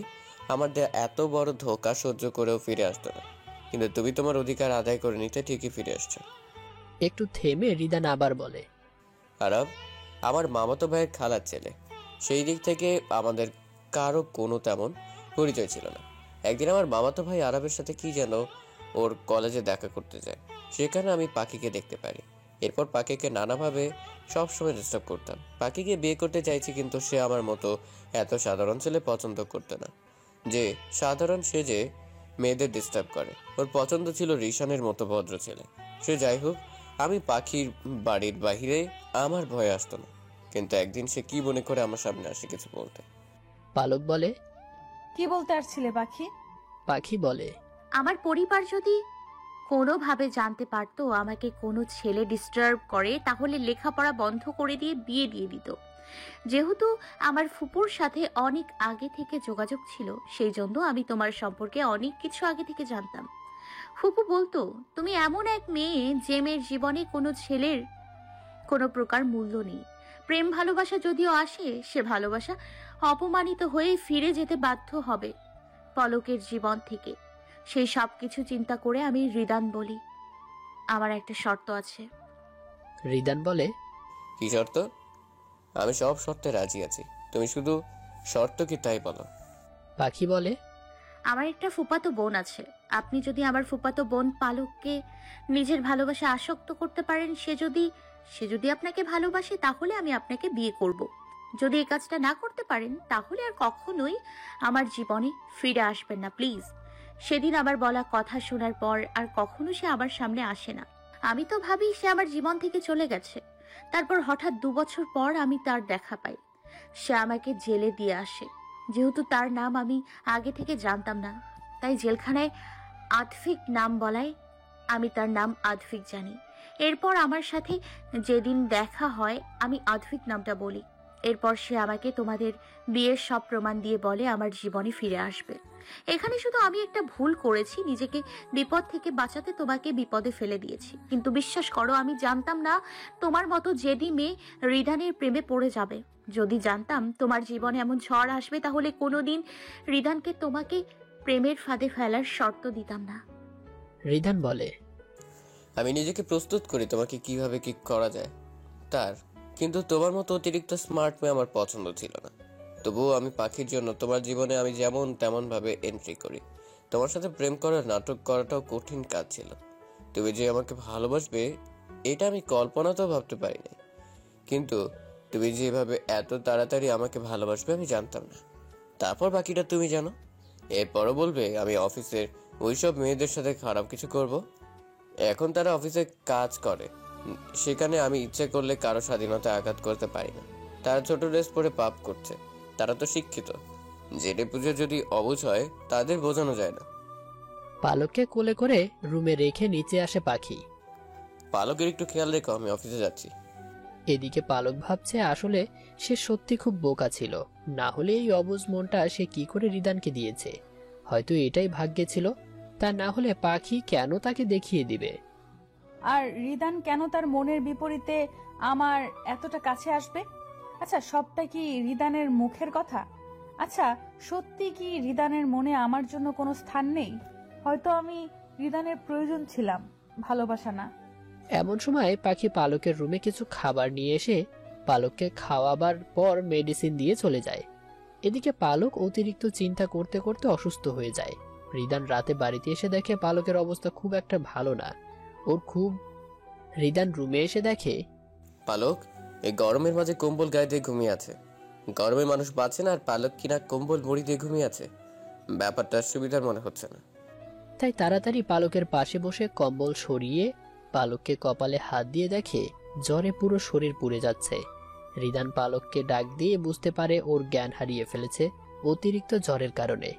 আমার দেয়া এত বড় ধোঁকা সহ্য করেও ফিরে আসতো না, কিন্তু তুমি তোমার অধিকার আদায় করে নিতে ঠিকই ফিরে আসছো। একটু থেমে রিদান আবার বলে, আরব আমার মামাতো ভাইয়ের খালার ছেলে, সেই দিক থেকে আমাদের কারো কোনো তেমন পরিচয় ছিল না। একদিন আমার মামাতো ভাই আরবের সাথে কি যেন ওর কলেজে দেখা করতে যায়, সেখানে আমি পাখিকে দেখতে পারি। এরপর পাখিকে নানাভাবে সবসময় ডিস্টার্ব করতাম। পাখিকে বিয়ে করতে চাইছি, কিন্তু সে আমার মতো এত সাধারণ ছেলে পছন্দ করতো না, যে সাধারণ সে যে মেয়েদের ডিস্টার্ব করে। ওর পছন্দ ছিল রিশানের মতো ভদ্র ছেলে। সে যাই হোক, আমি পাখির বাড়ির বাহিরে আমার ভয় আসতো না, কিন্তু একদিন সে কি মনে করে আমার সামনে আসে কিছু বলতে। পালক বলে, কি বলতে আসছিলে পাখি? পাখি বলে, আমার পরিবার যদি কোনোভাবে জানতে পারতো আমাকে কোনো ছেলে ডিস্টার্ব করে, তাহলে লেখাপড়া বন্ধ করে দিয়ে বিয়ে দিয়ে দিত। যেহেতু আমার ফুপুর সাথে অনেক আগে থেকে যোগাযোগ ছিল, সেই জন্য আমি তোমার সম্পর্কে অনেক কিছু আগে থেকে জানতাম। ফুপু বলতো তুমি এমন এক মেয়ে যে মেয়ের জীবনে কোনো ছেলের কোনো প্রকার মূল্য নেই। প্রেম ভালোবাসা যদিও আসে, সে ভালোবাসা অপমানিত হয়ে ফিরে যেতে বাধ্য হবে পলকের জীবন থেকে। সেই সব কিছু চিন্তা করে আমি রিদান বলি, আমার একটা শর্ত আছে। রিদান বলে, কি শর্ত? আমি সব শর্তে রাজি আছি, তুমি শুধু শর্ত কি তাই বলো। পাখি বলে, আমার একটা ফুপাতো বোন আছে। আপনি যদি আমার ফুপাতো বোন পালককে নিজের ভালোবাসা আসক্ত করতে পারেন, সে যদি আপনাকে ভালোবাসে, তাহলে আমি আপনাকে বিয়ে করব। যদি এই কাজটা না করতে পারেন, তাহলে আর কখনোই আমার জীবনে ফিরে আসবেন না প্লিজ। সেদিন আমার বলা কথা শোনার পর আর কখনো সে আমার সামনে আসে না। আমি তো ভাবি সে আমার জীবন থেকে চলে গেছে। তারপর হঠাৎ 2 বছর পর আমি তার দেখা পাই। সে আমাকে জেলে দিয়ে আসে। যেহেতু তার নাম আমি আগে থেকে জানতাম না, তাই জেলখানায় আদফিক নাম বলায় আমি তার নাম আদফিক জানি। এরপর আমার সাথে যেদিন দেখা হয়, আমি আদফিক নামটা বলি। এরপর সে আমাকে তোমাদের বিয়ের সব প্রমাণ দিয়ে বলে আমার জীবনে ফিরে আসবে। এখানে শুধু আমি একটা ভুল করেছি, নিজেকে বিপদ থেকে বাঁচাতে তোমাকে বিপদে ফেলে দিয়েছি। কিন্তু বিশ্বাস করো, আমি জানতাম না তোমার মতো জেদি মেয়ে রিদানের প্রেমে পড়ে যাবে। যদি জানতাম তোমার জীবনে এমন ঝড় আসবে, তাহলে কোনোদিন রিদানকে তোমাকে প্রেমের ফাঁদে ফেলার শর্ত দিতাম না। রিদান বলে, আমি নিজেকে প্রস্তুত করি তোমাকে কিভাবে কি করা যায়। ডাক্তার, কিন্তু তোমার মতো অতিরিক্ত স্মার্ট মেয়ে আমার পছন্দ ছিল না। তবুও আমি পাখির জন্য তোমার জীবনে আমি যেমন তেমন ভাবে এন্ট্রি করি। তোমার সাথে প্রেম করার নাটক করাটাও কঠিন কাজ ছিল। তুমি যে আমাকে ভালোবাসবে এটা আমি কল্পনাতেও ভাবতে পারিনি। কিন্তু তুমি যেভাবে এত তাড়াতাড়ি আমাকে ভালোবাসবে আমি জানতাম না। তারপর বাকিটা তুমি জানো। এরপরও বলবে আমি অফিসের ওইসব মেয়েদের সাথে খারাপ কিছু করব? এখন তারা অফিসে কাজ করে, সেখানে আমি ইচ্ছে করলে কারো স্বাধীনতা আঘাত করতে পারি না। তারা ছোট ড্রেস পরে পাপ করছে, তারা তো শিক্ষিত। জেনে বুঝে যদি অবুঝ হয় তাদের বোঝানো যায় না। পালককে কোলে করে রুমে রেখে নিচে আসে পাখি। পালকের একটু খেয়াল রেখো, আমি অফিসে যাচ্ছি। এদিকে পালক ভাবছে আসলে সে সত্যি খুব বোকা ছিল, না হলে এই অবুঝ মনটা সে কি করে রিদানকে দিয়েছে। হয়তো এটাই ভাগ্যে ছিল, তা না হলে পাখি কেন তাকে দেখিয়ে দিবে। আর রিদান কেন তার মনের বিপরীতে আমার এতটা কাছে আসবে? আচ্ছা, সবটা কি রিদানের মুখের কথা? আচ্ছা, সত্যি কি রিদানের মনে আমার জন্য কোনো স্থান নেই? হয়তো আমি রিদানের প্রয়োজন ছিলাম, ভালোবাসা না। এমন সময় পাখি পালকের রুমে কিছু খাবার নিয়ে এসে পালককে খাওয়াবার পর মেডিসিন দিয়ে চলে যায়। এদিকে পালক অতিরিক্ত চিন্তা করতে করতে অসুস্থ হয়ে যায়। রিদান রাতে বাড়িতে এসে দেখে পালকের অবস্থা খুব একটা ভালো না। রিদান রুমে এসে দেখে পালক এই গরমের মাঝে কম্বল গায়ে দিয়ে ঘুমিয়ে আছে। গরমে মানুষ বাঁচে না, আর পালক কিনা কম্বল মুড়ি দিয়ে ঘুমিয়ে আছে। ব্যাপারটা সুবিধার মনে হচ্ছে না। তাই তাড়াতাড়ি পালকের পাশে বসে কম্বল সরিয়ে পালককে কপালে হাত দিয়ে দেখে জ্বরে পুরো শরীর পুড়ে যাচ্ছে। রিদান পালককে ডাক দিয়ে বুঝতে পারে ওর জ্ঞান হারিয়ে ফেলেছে অতিরিক্ত জ্বরের কারণে।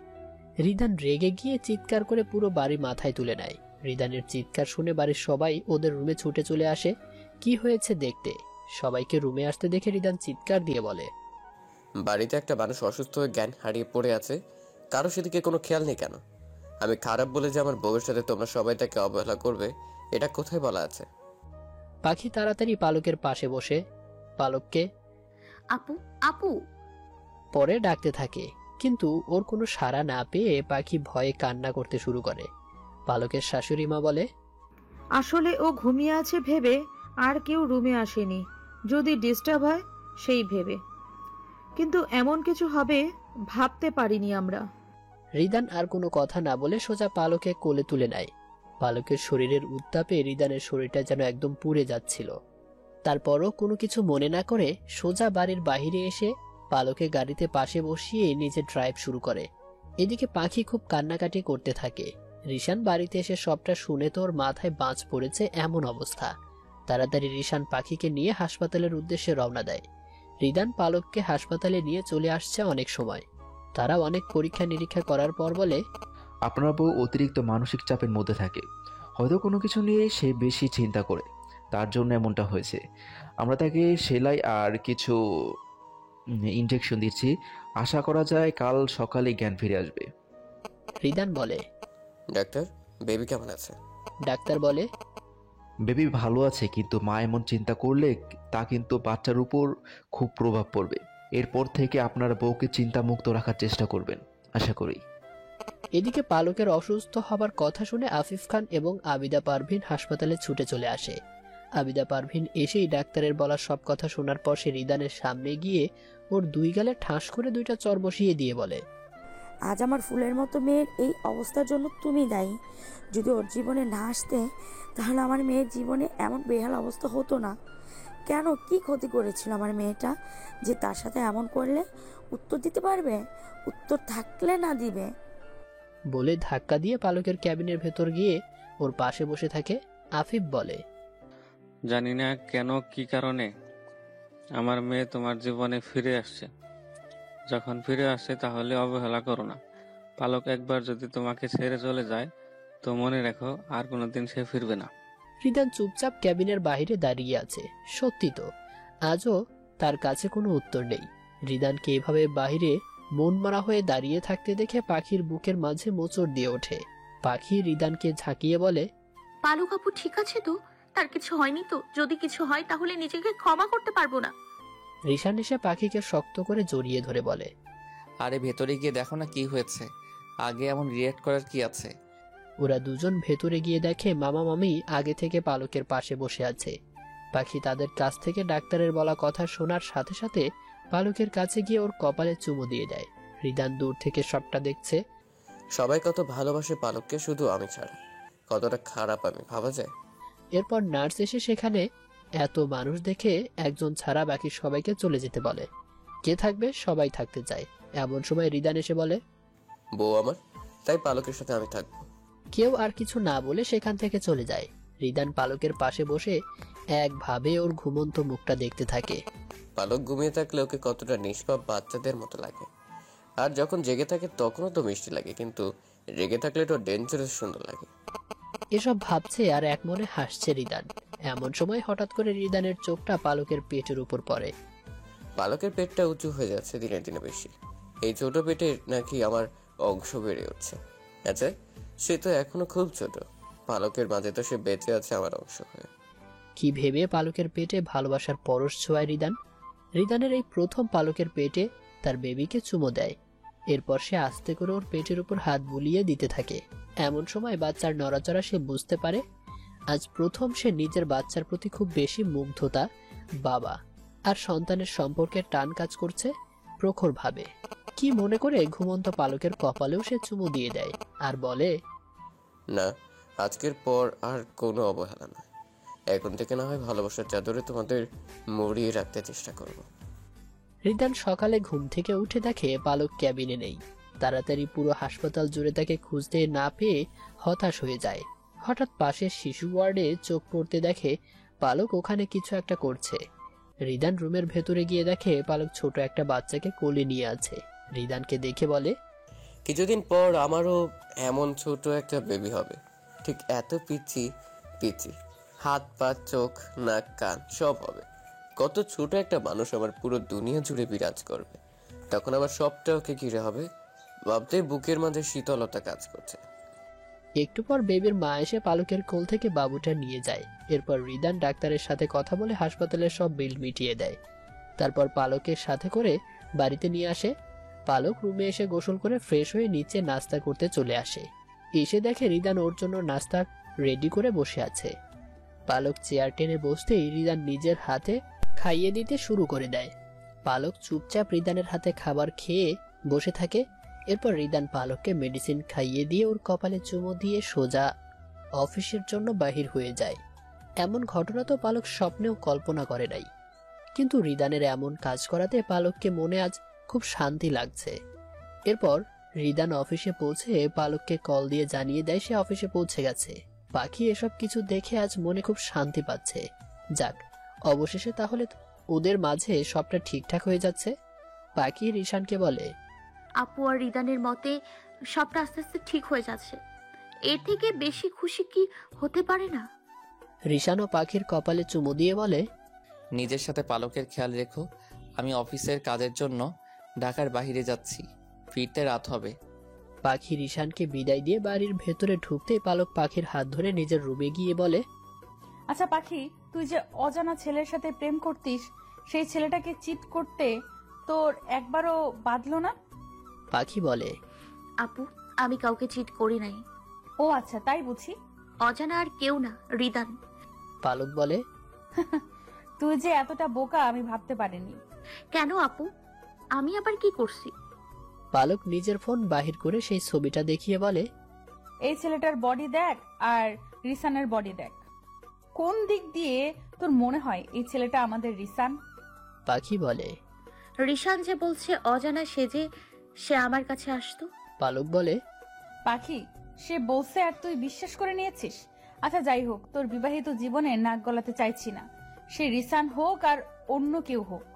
রিদান রেগে গিয়ে চিৎকার করে পুরো বাড়ি মাথায় তুলে নেয়। রিদানের চিৎকার শুনে বাড়ির সবাই ওদের রুমে ছুটে চলে আসে কি হয়েছে দেখতে। সবাইকে রুমে আসতে দেখে রিদান চিৎকার দিয়ে বলে, বাড়িতে একটা মানুষ অসুস্থ হয়ে জ্ঞান হারিয়ে পড়ে আছে, কারো সেদিকে কোনো খেয়াল নেই কেন? আমি খারাপ বলে যে আমার বউয়ের সাথে তোমরা সবাই তাকে অবহেলা করবে, এটা কোথায় বলা আছে? পাখি তাড়াতাড়ি পালকের পাশে বসে পালককে আপু আপু পরে ডাকতে থাকে, কিন্তু ওর কোনো সাড়া না পেয়ে পাখি ভয়ে কান্না করতে শুরু করে। পালকের শাশুড়ি মা বলে, আসলে ও ঘুমিয়ে আছে ভেবে আর কেউ রুমে আসেনি, যদি ডিস্টার্ব হয় সেই ভেবে, কিন্তু এমন কিছু হবে ভাবতে পারিনি আমরা। রিদান আর কোনো কথা না বলে সোজা পালকে কোলে তুলে নেয়। পালকের শরীরের উত্তাপে রিদানের শরীরটা যেন একদম পুড়ে যাচ্ছিল। তারপরও কোনো কিছু মনে না করে সোজা বাড়ির বাইরে এসে পালকে গাড়িতে পাশে বসিয়ে নিজে ড্রাইভ শুরু করে। এদিকে পাখি খুব কান্নাকাটি করতে থাকে। রিশান বাড়িতে এসে সবটা শুনে তোর মাথায় বাজ পড়েছে এমন অবস্থা। তাড়াতাড়ি রিশান পাখিকে নিয়ে হাসপাতালের উদ্দেশ্যে রওনা দেয়। রিদান পালককে হাসপাতালে নিয়ে চলে আসছে অনেক সময়। তারা অনেক পরীক্ষা নিরীক্ষা করার পর বলে, আপনার বউ অতিরিক্ত মানসিক চাপের মধ্যে থাকে, হয়তো কোনো কিছু নিয়ে সে বেশি চিন্তা করে, তার জন্য এমনটা হয়েছে। আমরা তাকে সেলাই আর কিছু ইনজেকশন দিচ্ছি, আশা করা যায় কাল সকালে জ্ঞান ফিরে আসবে। রিদান বলে, ডাক্তার বেবি কেমন আছে? ডাক্তার বলে, বেবি ভালো আছে, কিন্তু মা এমন চিন্তা করলে তা কিন্তু বাচ্চার উপর খুব প্রভাব পড়বে। এরপর থেকে আপনার বউকে চিন্তামুক্ত রাখার চেষ্টা করবেন আশা করি। এদিকে পালকের অসুস্থ হবার কথা শুনে আফিফ খান এবং আবিদা পারভিন হাসপাতালে ছুটে চলে আসে। আবিদা পারভিন এসেই ডাক্তারের বলা সব কথা শোনার পর সে রিদানের সামনে গিয়ে ওর দুই গালে ঠাস করে দুইটা চর বসিয়ে দিয়ে বলে, আজ আমার ফুলের মতো মেয়ের এই অবস্থার জন্য তুমি দায়ী। যদি ওর জীবনে না আসতে তাহলে আমার মেয়ের জীবনে এমন বেহাল অবস্থা হতো না। কেন, কি ক্ষতি করেছিল আমার মেয়েটা যে তার সাথে এমন করলে? উত্তর দিতে পারবে? উত্তর থাকলে না দিবে। বলে ধাক্কা দিয়ে পালকের ক্যাবিনের ভেতর গিয়ে ওর পাশে বসে থাকে। আফিফ বলে, জানি না কেন কি কারণে আমার মেয়ে তোমার জীবনে ফিরে আসছে। যখন ফিরে আসে তাহলে অবহেলা করো না। পালক একবার যদি তোমাকে ছেড়ে চলে যায় তো মনে রেখো আর কোনোদিন সে ফিরবে না। রিদান চুপচাপ ক্যাবিনের বাইরে দাঁড়িয়ে আছে। সত্যি তো আজও তার কাছে কোনো উত্তর নেই। রিদানকে এভাবে বাইরে মন মারা হয়ে দাঁড়িয়ে থাকতে দেখে পাখির বুকের মাঝে মোচড় দিয়ে ওঠে। পাখি রিদানকে ঝাঁকিয়ে বলে, পালক আপু ঠিক আছে তো? তার কিছু হয়নি তো? যদি কিছু হয় তাহলে নিজেকে ক্ষমা করতে পারবো না। রিশান এসে পাখিকে শক্ত করে জড়িয়ে ধরে বলে, আরে ভেতরে গিয়ে দেখো না কি হয়েছে, আগে এমন রিয়েক্ট করার কি আছে? ওরা দুজন ভেতরে গিয়ে দেখে মামা মামি আগে থেকে পালকের পাশে বসে আছে। পাখি তাদের কাছ থেকে ডাক্তারের বলা কথা শোনার সাথে সাথে পালকের কাছে গিয়ে ওর কপালে চুমু দিয়ে দেয়। রিদান দূর থেকে সবটা দেখছে। সবাই কত ভালোবাসে পালককে, শুধু আমি ছাড়া। কতটা খারাপ আমি ভাবা যায়। এরপর নার্স এসে সেখানে এত মানুষ দেখে একজন ছাড়া বাকি সবাইকে চলে যেতে বলে। কে থাকবে? সবাই থাকতে চায়। এমন সময় রিদান এসে বলে, বউ আমার, তাই পালকের সাথে আমি থাকবো। কেউ আর কিছু না বলে সেখান থেকে চলে যায়। রিদান পালকের পাশে বসে একভাবে ওর ঘুমন্ত মুখটা দেখতে থাকে। পালক ঘুমিয়ে থাকলে ওকে কতটা নিষ্পাপ বাচ্চাদের মতো লাগে, আর যখন জেগে থাকে তখনও তো মিষ্টি লাগে, কিন্তু রেগে থাকলে তো ডেঞ্জারাস সুন্দর লাগে। এসব ভাবছে আর এক মনে হাসছে রিদান। এমন সময় হঠাৎ করে রিদানের চোখটা পালকের পেটের উপর পড়ে। পালকের পেটটা উঁচু হয়ে যাচ্ছে দিনে দিনে বেশি। এই ছোট পেটে নাকি আমার অংশ বেড়ে উঠছে। আচ্ছা, সে তো এখনো খুব ছোট। পালকের মাঝে তো সে বেঁচে আছে আমার অংশ হয়ে। কি ভেবে পালকের পেটে ভালোবাসার পরশ ছোঁয়ায় রিদান। রিদানের এই প্রথম পালকের পেটে তার বেবিকে চুমো দেয়। এরপর সে আস্তে করে ওর পেটের উপর হাত বুলিয়ে দিতে থাকে। এমন সময় বাচ্চার নড়াচড়া সে বুঝতে পারে। আজ প্রথম সে নিজের বাচ্চার প্রতি খুব বেশি মুগ্ধতা, বাবা আর সন্তানের সম্পর্কের টান কাজ করছে প্রখর ভাবে। কি মনে করে ঘুমন্ত পালকের কপালেও সে চুমু দিয়ে দেয় আর বলে, না, আজকের পর আর কোনো অবহেলা নয়। এখন থেকে না হয় ভালোবাসার চাদরে তোমাদের মুড়িয়ে রাখতে চেষ্টা করব। রিদান সকালে ঘুম থেকে উঠে দেখে পালক ক্যাবিনে নেই। তাড়াতাড়ি পুরো হাসপাতাল জুড়ে তাকে খুঁজতে না পেয়ে হতাশ হয়ে যায়। হঠাৎ পাশের শিশু ওয়ার্ডে চোখ পড়তে দেখে পালক ওখানে কিছু একটা করছে। রিদান রুমের ভেতরে গিয়ে দেখে পালক ছোট একটা বাচ্চাকে কোলে নিয়ে আছে। রিদানকে দেখে বলে, কিছুদিন পর আমারও এমন ছোট একটা বেবি হবে, ঠিক এত পিচ্ছি পিচ্ছি, হাত পা চোখ নাক কান সব হবে। কত ছোট একটা মানুষ আমার পুরো দুনিয়া জুড়ে বিরাজ করবে। তখন আবার সবটা ওকে ঘিরে হবে, ভাবতে বুকের মাঝে শীতলতা কাজ করছে। একটু পর বেবির মা এসে পালকের কোল থেকে বাবুটা নিয়ে যায়। এরপর রিদান ডাক্তারের সাথে কথা বলে হাসপাতালের সব বিল মিটিয়ে দেয়। তারপর পালকের সাথে করে বাড়িতে নিয়ে আসে। পালক রুমে এসে গোসল করে ফ্রেশ হয়ে নিচে নাস্তা করতে চলে আসে। এসে দেখে রিদান ওর জন্য নাস্তা রেডি করে বসে আছে। পালক চেয়ার টেনে বসতেই রিদান নিজের হাতে খাইয়ে দিতে শুরু করে দেয়। পালক চুপচাপ রিদানের হাতে খাবার খেয়ে বসে থাকে। এরপর রিদান পালককে মেডিসিন খাইয়ে দিয়ে ওর কপালে চুমো দিয়ে সোজা অফিসের জন্য বাহির হয়ে যায়। এমন ঘটনা তো পালক স্বপ্নেও কল্পনা করে নাই। কিন্তু রিদানের এমন কাজ করাতে পালককে মনে আজ খুব শান্তি লাগছে। এরপর রিদান অফিসে পৌঁছে পালককে কল দিয়ে জানিয়ে দেয় সে অফিসে পৌঁছে গেছে। পাখি এসব কিছু দেখে আজ মনে খুব শান্তি পাচ্ছে। যাক, অবশেষে তাহলে ওদের মাঝে সবটা ঠিকঠাক হয়ে যাচ্ছে। পাখি রিশানকে বলে, আপু আর রিদানের মতে সবটা আস্তে আস্তে ঠিক হয়ে যাচ্ছে। এর থেকে বেশি খুশি কি হতে পারে না? রিশান ও পাখির কপালে চুমু দিয়ে বলে, নিজের সাথে পালকের খেয়াল রেখো। আমি অফিসের কাজের জন্য ঢাকার বাইরে যাচ্ছি, ফিরতে রাত হবে। পাখি রিশানকে বিদায় দিয়ে বাড়ির ভেতরে ঢুকতেই পালক পাখির হাত ধরে নিজের রুমে গিয়ে বলে, আচ্ছা পাখি, তুই যে অজানা ছেলের সাথে প্রেম করতিস, সেই ছেলেটাকে চিট করতে তোর একবারও বাদলো না? পাখি বলে, আপু, আমি কাউকে চিট করি নাই। ও আচ্ছা, তাই বুঝি। অজানা আর কেউ না, রিদান। পালক বলে, তুই যে এতটা বোকা আমি ভাবতে পারিনি। কেন আপু, আমি আবার কি করছি? পালক নিজের ফোন বাহির করে সেই ছবিটা দেখিয়ে বলে, এই ছেলেটার বডি দেখ আর রিসানের বডি দেখ, কোন দিক দিয়ে তোর মনে হয় এই ছেলেটা আমাদের রিসান? পাখি বলে, রিশান যে বলছে অজানা সেজে সে আমার কাছে আসতো। পালক বলে, পাখি, সে বলছে আর তুই বিশ্বাস করে নিয়েছিস? আচ্ছা যাই হোক, তোর বিবাহিত জীবনে নাক গলাতে চাইছি না। সে রিসান হোক আর অন্য কেউ হোক,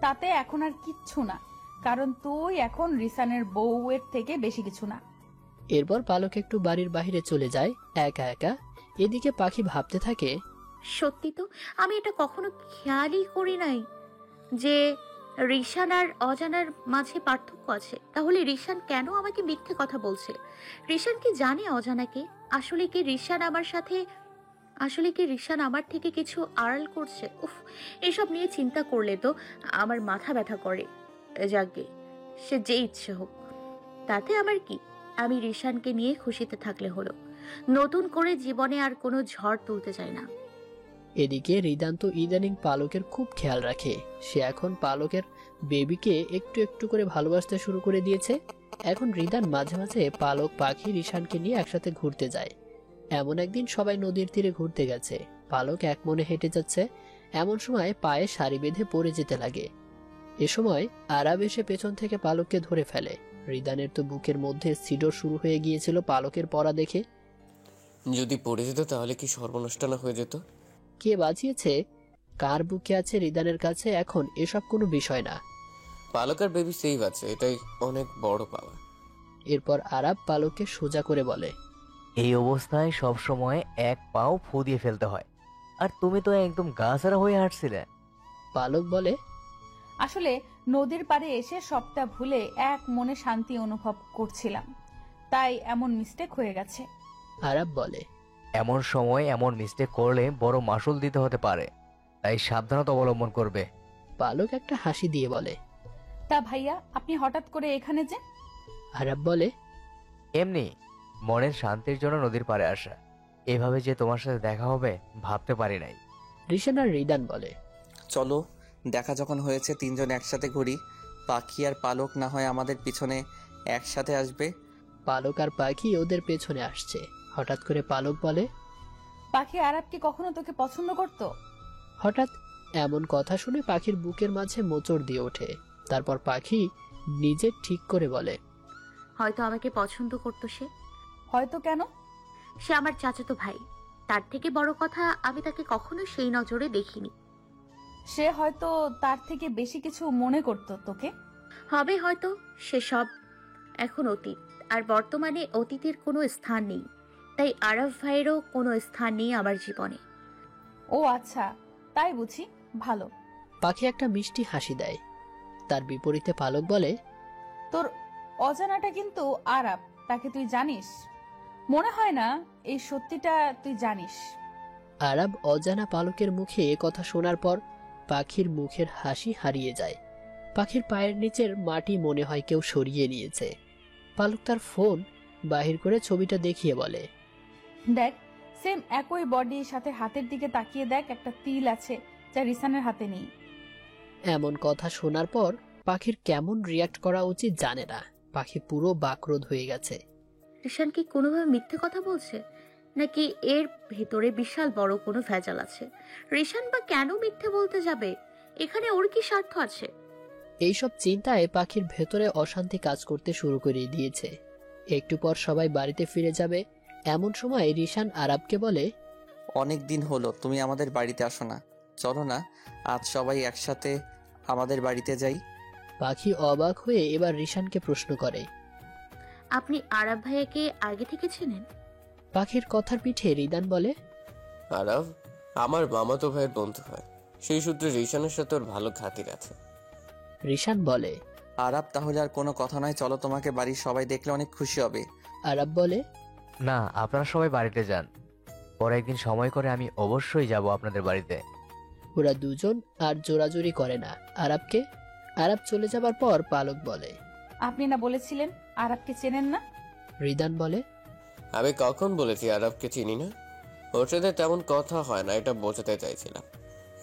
তাতে এখন আর কিচ্ছু না, কারণ তুই এখন রিসানের বউয়ের থেকে বেশি কিছু না। এরপর পালক একটু বাড়ির বাইরে চলে যায় একা একা। এদিকে পাখি ভাবতে থাকে, সত্যি তো আমি এটা কখনো খেয়ালই করি নাই যে রিশান আর অজানার মাঝে পার্থক্য আছে। তাহলে রিশান কেন আমাকে মিথ্যে কথা বলছে? রিশান কি জানে অজানাকে? আসলে কি রিশান আমার থেকে কিছু আড়াল করছে? উফ, এসব নিয়ে চিন্তা করলে তো আমার মাথা ব্যথা করে। যাকে সে যে ইচ্ছে হোক, তাতে আমার কি? আমি রিশানকে নিয়ে খুশিতে থাকলে হলো। নতুন করে জীবনে আর কোনো ঝড় তুলতে চাই না। এদিকে রিদান তো ইদানিং পালকের খুব খেয়াল রাখে। সে এখন পালকের বেবিকে একটু একটু করে ভালোবাসতে শুরু করে দিয়েছে। এখন রিদান মাঝে মাঝে পালক, পাখি, রিশানকে নিয়ে একসাথে ঘুরতে যায়। এমন একদিন সবাই নদীর তীরে ঘুরতে গেছে। পালক এক মনে হেঁটে যাচ্ছে, এমন সময় পায়ে সারি বেঁধে পড়ে যেতে লাগে। এ সময় আরাব এসে পেছন থেকে পালককে ধরে ফেলে। রিদানের তো বুকের মধ্যে সিডর শুরু হয়ে গিয়েছিল পালকের পড়া দেখে। যদি পড়ে যেত তাহলে কি সর্বনষ্ট না হয়ে যেত? কে বাঁচিয়েছে, কার বুকে আছে রিদানের কাছে এখন এসব কোনো বিষয় না। পালকার বেবি সেভ আছে, এটাই অনেক বড় পাওয়া। এরপর আরাব পালককে সোজা করে বলে, এই অবস্থায় সব সময় এক পাও ফু দিয়ে ফেলতে হয়, আর তুমি তো একদম গাছারা হয়ে হাঁটছিলে। পালক বলে, আসলে নদীর পাড়ে এসে সবটা ভুলে এক মনে শান্তি অনুভব করছিলাম, তাই এমন মিস্টেক হয়ে গেছে। আরাব বলে, এমন সময় এমন মিস্টেক করলে বড় মাসুল দিতে হতে পারে, তাই সাবধানতা অবলম্বন করবে। পালক একটা হাসি দিয়ে বলে, তা ভাইয়া আপনি হঠাৎ করে এখানে যে? আরাব বলে, এমনি মনের শান্তির জন্য নদীর পাড়ে আসা। এভাবে যে তোমার সাথে দেখা হবে ভাবতে পারি নাই। রিশান আর রিদান বলে, চলো দেখা যখন হয়েছে তিনজন একসাথে ঘুরি। পাখি আর পালক না হয় আমাদের পিছনে একসাথে আসবে। পালক আর পাখি ওদের পেছনে আসছে। হঠাৎ করে পালক বলে, পাখি আরাব কি কখনো তোকে পছন্দ করতো? হঠাৎ এমন কথা শুনে পাখির বুকের মাঝে মোচড় দিয়ে ওঠে। তারপর পাখি নিজে ঠিক করে বলে, হয়তো আমাকে পছন্দ করতো সে। হয়তো কেন? সে আমার চাচাতো ভাই, তার থেকে বড় কথা আমি তাকে কখনো সেই নজরে দেখিনি। সে হয়তো তার থেকে বেশি কিছু মনে করতো তোকে। হবে হয়তো, সে সব এখন অতীত, আর বর্তমানে অতীতের কোনো স্থান নেই, তাই আরাফ ভাইয়েরও কোনো স্থান নেই আমার জীবনে। ও আচ্ছা, তাই বুঝি, ভালো। পাখি একটা মিষ্টি হাসি দেয়। তার বিপরীতে পালক বলে, তোর অজানাটা কিন্তু আরাব, তাকে তুই জানিস? মনে হয় না এই সত্যিটা তুই জানিস। আরাব অজানা পালকের মুখে এ কথা শোনার পর পাখির মুখের হাসি হারিয়ে যায়। পাখির পায়ের নিচের মাটি মনে হয় কেউ সরিয়ে নিয়েছে। পালক তার ফোন বাহির করে ছবিটা দেখিয়ে বলে, দেখ, সেম একই বডির সাথে হাতের দিকে তাকিয়ে দেখ, একটা তিল আছে যা রিসানের হাতে নেই। এমন কথা শোনার পর পাখির কেমন রিয়াক্ট করা উচিত জানে না। পাখি পুরো বাকরোধ হয়ে গেছে। রিশান কি কোনোভাবে মিথ্যে কথা বলছে, নাকি এর ভেতরে বিশাল বড় কোনো ভেজাল আছে? রিশান বা কেন মিথ্যে বলতে যাবে? এখানে ওর কি স্বার্থ আছে? এইসব চিন্তায় পাখির ভেতরে অশান্তি কাজ করতে শুরু করে দিয়েছে। একটু পর সবাই বাড়িতে ফিরে যাবে। এমন সময় রিশান আরাবকে বলে, অনেক দিন হলো তুমি আমাদের বাড়িতে আসো না, চলো না আজ সবাই একসাথে আমাদের বাড়িতে যাই। পাখি অবাক হয়ে এবার রিশানকে প্রশ্ন করে, আপনি আরাব ভাইয়াকে আগে থেকে চেনেন? পাখির কথার পিঠে রিদান বলে, আরাব আমার মামাতো ভাইয়ের বন্ধু হয়, সেই সূত্রে রিশানের সাথে ওর ভালো খাতির আছে। রিশান বলে, আরাব তাহলে আর কোনো কথা নয়, চলো, তোমাকে বাড়ির সবাই দেখলে অনেক খুশি হবে। আরাব বলে, না, আপনারা সবাই বাড়িতে যান, পরে একদিন সময় করে আমি অবশ্যই যাব আপনাদের বাড়িতে। ওরা দুজন আর জোরাজুরি করে না আরাবকে। আরাব চলে যাবার পর পালক বলে, আপনি না বলেছিলেন আরাবকে চেনেন না? রিদান বলে, আমি কখন বলেছি আরাবকে চিনি না? ওর সাথে তেমন কথা হয় না, এটা বোঝাতে চাইছিলাম।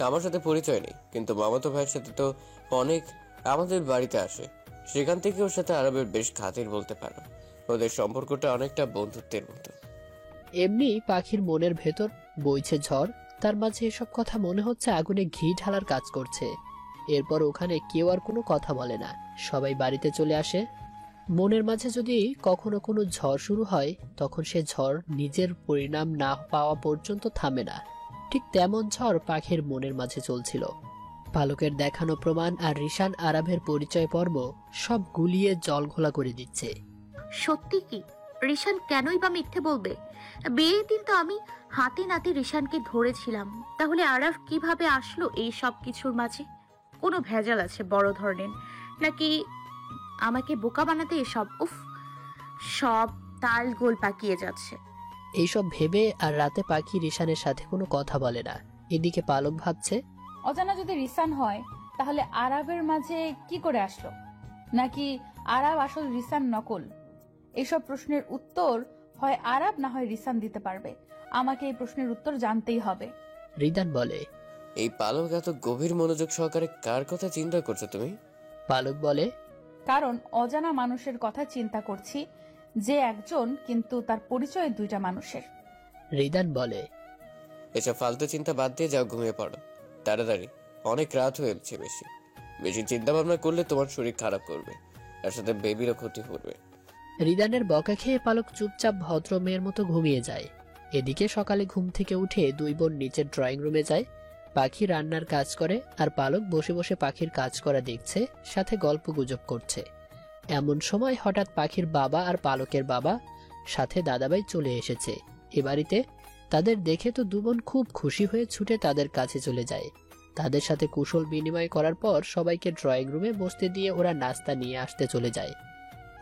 আমার সাথে পরিচয় নেই, কিন্তু মামাতো ভাইয়ের সাথে তো অনেক আমাদের বাড়িতে আসে, সেখান থেকে ওর সাথে আরবের বেশ খাতির বলতে পারো। ওদের সম্পর্কটা অনেকটা বন্ধুত্বের মতো। এমনি পাখির মনের ভেতর বইছে ঝড়। তার মাঝে এসব কথা মনে হচ্ছে আগুনে ঘি ঢালার কাজ করছে। এরপর ওখানে কেউ আর কোনো কথা বলে না, সবাই বাড়িতে চলে আসে। মনের মাঝে যদি কখনো কোনো ঝড় শুরু হয়, তখন সে ঝড় নিজের পরিণাম না পাওয়া পর্যন্ত থামে না। ঠিক তেমন ঝড় পাখির মনের মাঝে চলছিল। পালকের দেখানো প্রমাণ আর রিশান আরাবের পরিচয় পর্ব সব গুলিয়ে জল ঘোলা করে দিচ্ছে। সত্যি কি রিশান কেনই বা মিথ্যে বলবে? বিয়ের দিন তো আমি হাতে নাতে রিশানকে ধরেছিলাম, তাহলে আরাফ কিভাবে আসলো এই সব কিছুর মাঝে? কোনো ভেজাল আছে বড় ধরনের, নাকি আমাকে বোকা বানাতে এসব? উফ, সব তাল গোল পাকিয়ে যাচ্ছে। এইসব ভেবে আর রাতে পাখি রিশানের সাথে কোনো কথা বলে না। এদিকে পালক ভাবছে, অজানা যদি রিসান হয় তাহলে আরাবের মাঝে কি করে আসলো, নাকি আরাব আসল রিসান নকল? এইসব প্রশ্নের উত্তর হয় আরাব না হয় রিসান দিতে পারবে। আমাকে এই প্রশ্নের উত্তর জানতেই হবে। রিদান বলে, এই পালক এত গভীর মনোযোগ সহকারে কার কথা চিন্তা করছো তুমি? পালক বলে, কারণ অজানা মানুষের কথা চিন্তা করছি, যে একজন কিন্তু তার পরিচয় দুইটা মানুষের। রিদান বলে, এসব ফালতু চিন্তা বাদ দিয়ে যাও, ঘুমিয়ে পড়ো তাড়াতাড়ি, অনেক রাত হয়েছে। বেশি বেশি চিন্তা ভাবনা করলে তোমার শরীর খারাপ করবে, তার সাথে বেবিরও ক্ষতি করবে। রিদানের বকা খেয়ে পালক চুপচাপ ভদ্র মেয়ের মতো ঘুমিয়ে যায়। এদিকে সকালে ঘুম থেকে উঠে দুই বোন নিচের ড্রয়িং রুমে যায়। পাখি রান্নার কাজ করে আর পালক বসে বসে পাখির কাজ করা দেখছে, সাথে গল্প গুজব করছে। এমন সময় হঠাৎ পাখির বাবা আর পালকের বাবা সাথে দাদাভাই চলে এসেছে এ বাড়িতে। তাদের দেখে তো দু বোন খুব খুশি হয়ে ছুটে তাদের কাছে চলে যায়। তাদের সাথে কুশল বিনিময় করার পর সবাইকে ড্রয়িং রুমে বসতে দিয়ে ওরা নাস্তা নিয়ে আসতে চলে যায়।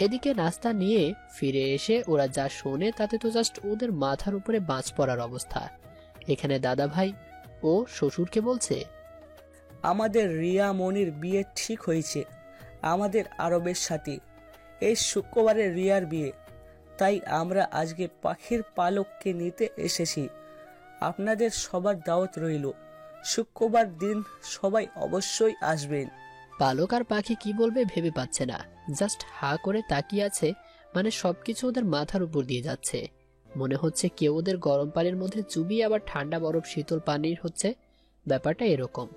এদিকে নাস্তা নিয়ে ফিরে এসে ওরা যা শোনে তাতে তো জাস্ট ওদের মাথার উপরে বাজ পড়ার অবস্থা। এখানে দাদাভাই ও শ্বশুরকে বলছে, আমাদের রিয়া মনির বিয়ে ঠিক হয়েছে আমাদের আরবের সাথে। এই শুক্রবারে রিয়ার বিয়ে, তাই আমরা আজকে পাখির পালককে নিতে এসেছি। আপনাদের সবার দাওয়াত রইল, শুক্রবার দিন সবাই অবশ্যই আসবেন। পালক আর পাখি কি বলবে ভেবে পাচ্ছে না, জাস্ট হা করে তাকিয়ে আছে। মানে সবকিছু ওদের মাথার উপর দিয়ে যাচ্ছে। মনে হচ্ছে কেউ ওদের গরম পানির মধ্যে চুবিয়ে আবার ঠান্ডা বরফ শীতল পানির হচ্ছে। ব্যাপারটা এরকম।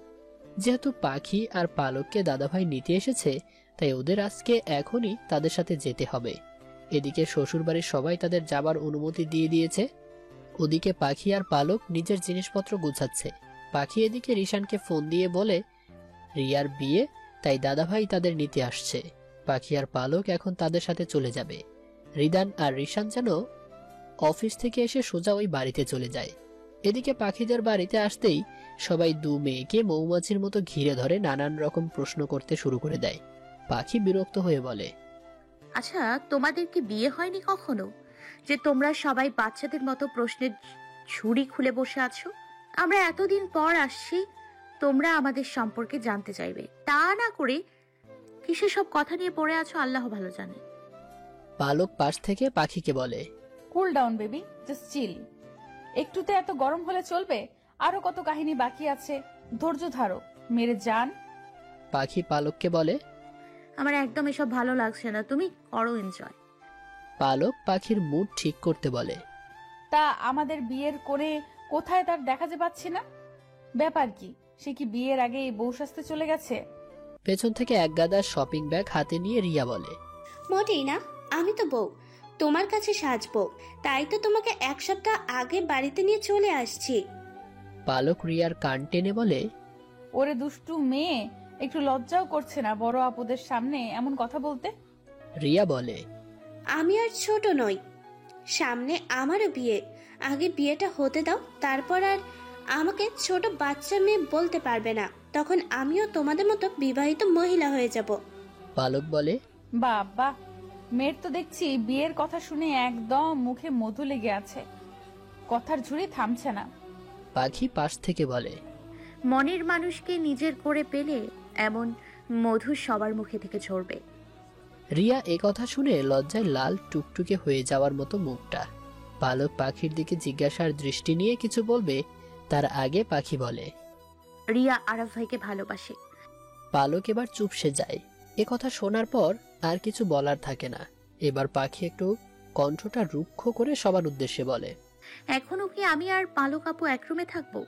যেহেতু পাখি আর পালককে দাদাভাই নিতে এসেছে, তাই ওদের আজকে এখনই তাদের সাথে যেতে হবে। এদিকে শ্বশুরবাড়ির সবাই তাদের যাবার অনুমতি দিয়ে দিয়েছে। ওদিকে পাখি আর পালক নিজের জিনিসপত্র গুছাচ্ছে। পাখি এদিকে রিশানকে ফোন দিয়ে বলে রিয়ার বিয়ে, তাই দাদাভাই তাদের নিতে আসছে। পাখি আর পালক এখন তাদের সাথে চলে যাবে। রিদান আর রিশান যেন অফিস থেকে এসে সোজা ওই বাড়িতে চলে যায়। এদিকে পাখিদের বাড়িতে আসতেই সবাই দু মেয়েকে মৌমাছির মতো ঘিরে ধরে নানান রকম প্রশ্ন করতে শুরু করে দেয়। পাখি বিরক্ত হয়ে বলে, আচ্ছা, তোমাদের কি বিয়ে হয়নি কখনো যে তোমরা সবাই বাচ্চাদের মতো প্রশ্নের ঝুড়ি খুলে বসে আছো? আমরা এতদিন পর আসছি, তোমরা আমাদের সম্পর্কে জানতে চাইবে, তা না করে কিসের সব কথা নিয়ে পড়ে আছো আল্লাহ ভালো জানে। পালক পাশ থেকে পাখিকে বলে, cool down baby, just chill. একটুতে এত গরম হলে চলবে? আরো কত কাহিনী বাকি আছে, ধৈর্য ধরো মেরে জান। পাখি পালককে বলে, আমার একদম এসব ভালো লাগছে না, তুমি করো এনজয়। পালক পাখির মুড ঠিক করতে বলে, তা আমাদের বিয়ের করে কোথায় তার দেখা যে পাচ্ছি না? ব্যাপার কি? সে কি বিয়ের আগে বউ সাজতে চলে গেছে? পেছন থেকে এক গাদা শপিং ব্যাগ হাতে নিয়ে রিয়া বলে, মোটেই না, আমি তো বউ, তোমার কাছে সাজবো, তাই তো তোমাকে এক সপ্তাহ আগে বাড়িতে নিয়ে চলে আসছি। পালক রিয়ার কান টেনে বলে, ওরে দুষ্টু মেয়ে, একটু লজ্জাও করছে না বড় আপুদের সামনে এমন কথা বলতে? রিয়া বলে, আমি আর ছোট নই, সামনে আমারও বিয়ে, আগে বিয়েটা হতে দাও, তারপর আর আমাকে ছোট বাচ্চা মেয়ে বলতে পারবে না, তখন আমিও তোমাদের মতো বিবাহিত মহিলা হয়ে যাব। পালক বলে, বাবা, মেয়ের তো দেখছি বিয়ের কথা শুনে একদম মুখে মধু লেগে আছে, কথার ঝুড়ি থামছে না। পাখি পাশ থেকে বলে, মনের মানুষকে নিজের করে পেলে এমন মধু সবার মুখে থেকে ঝরবে। রিয়া এ কথা শুনে লজ্জায় লাল টুকটুকে হয়ে যাওয়ার মতো মুখটা। পালক পাখির দিকে জিজ্ঞাসার দৃষ্টি নিয়ে কিছু বলবে, তার আগে পাখি বলে, রিয়া আরাফ ভাইকে ভালোবাসে। পালক এবার চুপসে যায়। এ কথা শোনার পর আর কিছু বলার থাকে না। এবার পাখি একটু কণ্ঠটা রুক্ষ করে সবার উদ্দেশ্যে বলে, এখনো কি আমি আর পালক আপু এক রুমে থাকবো?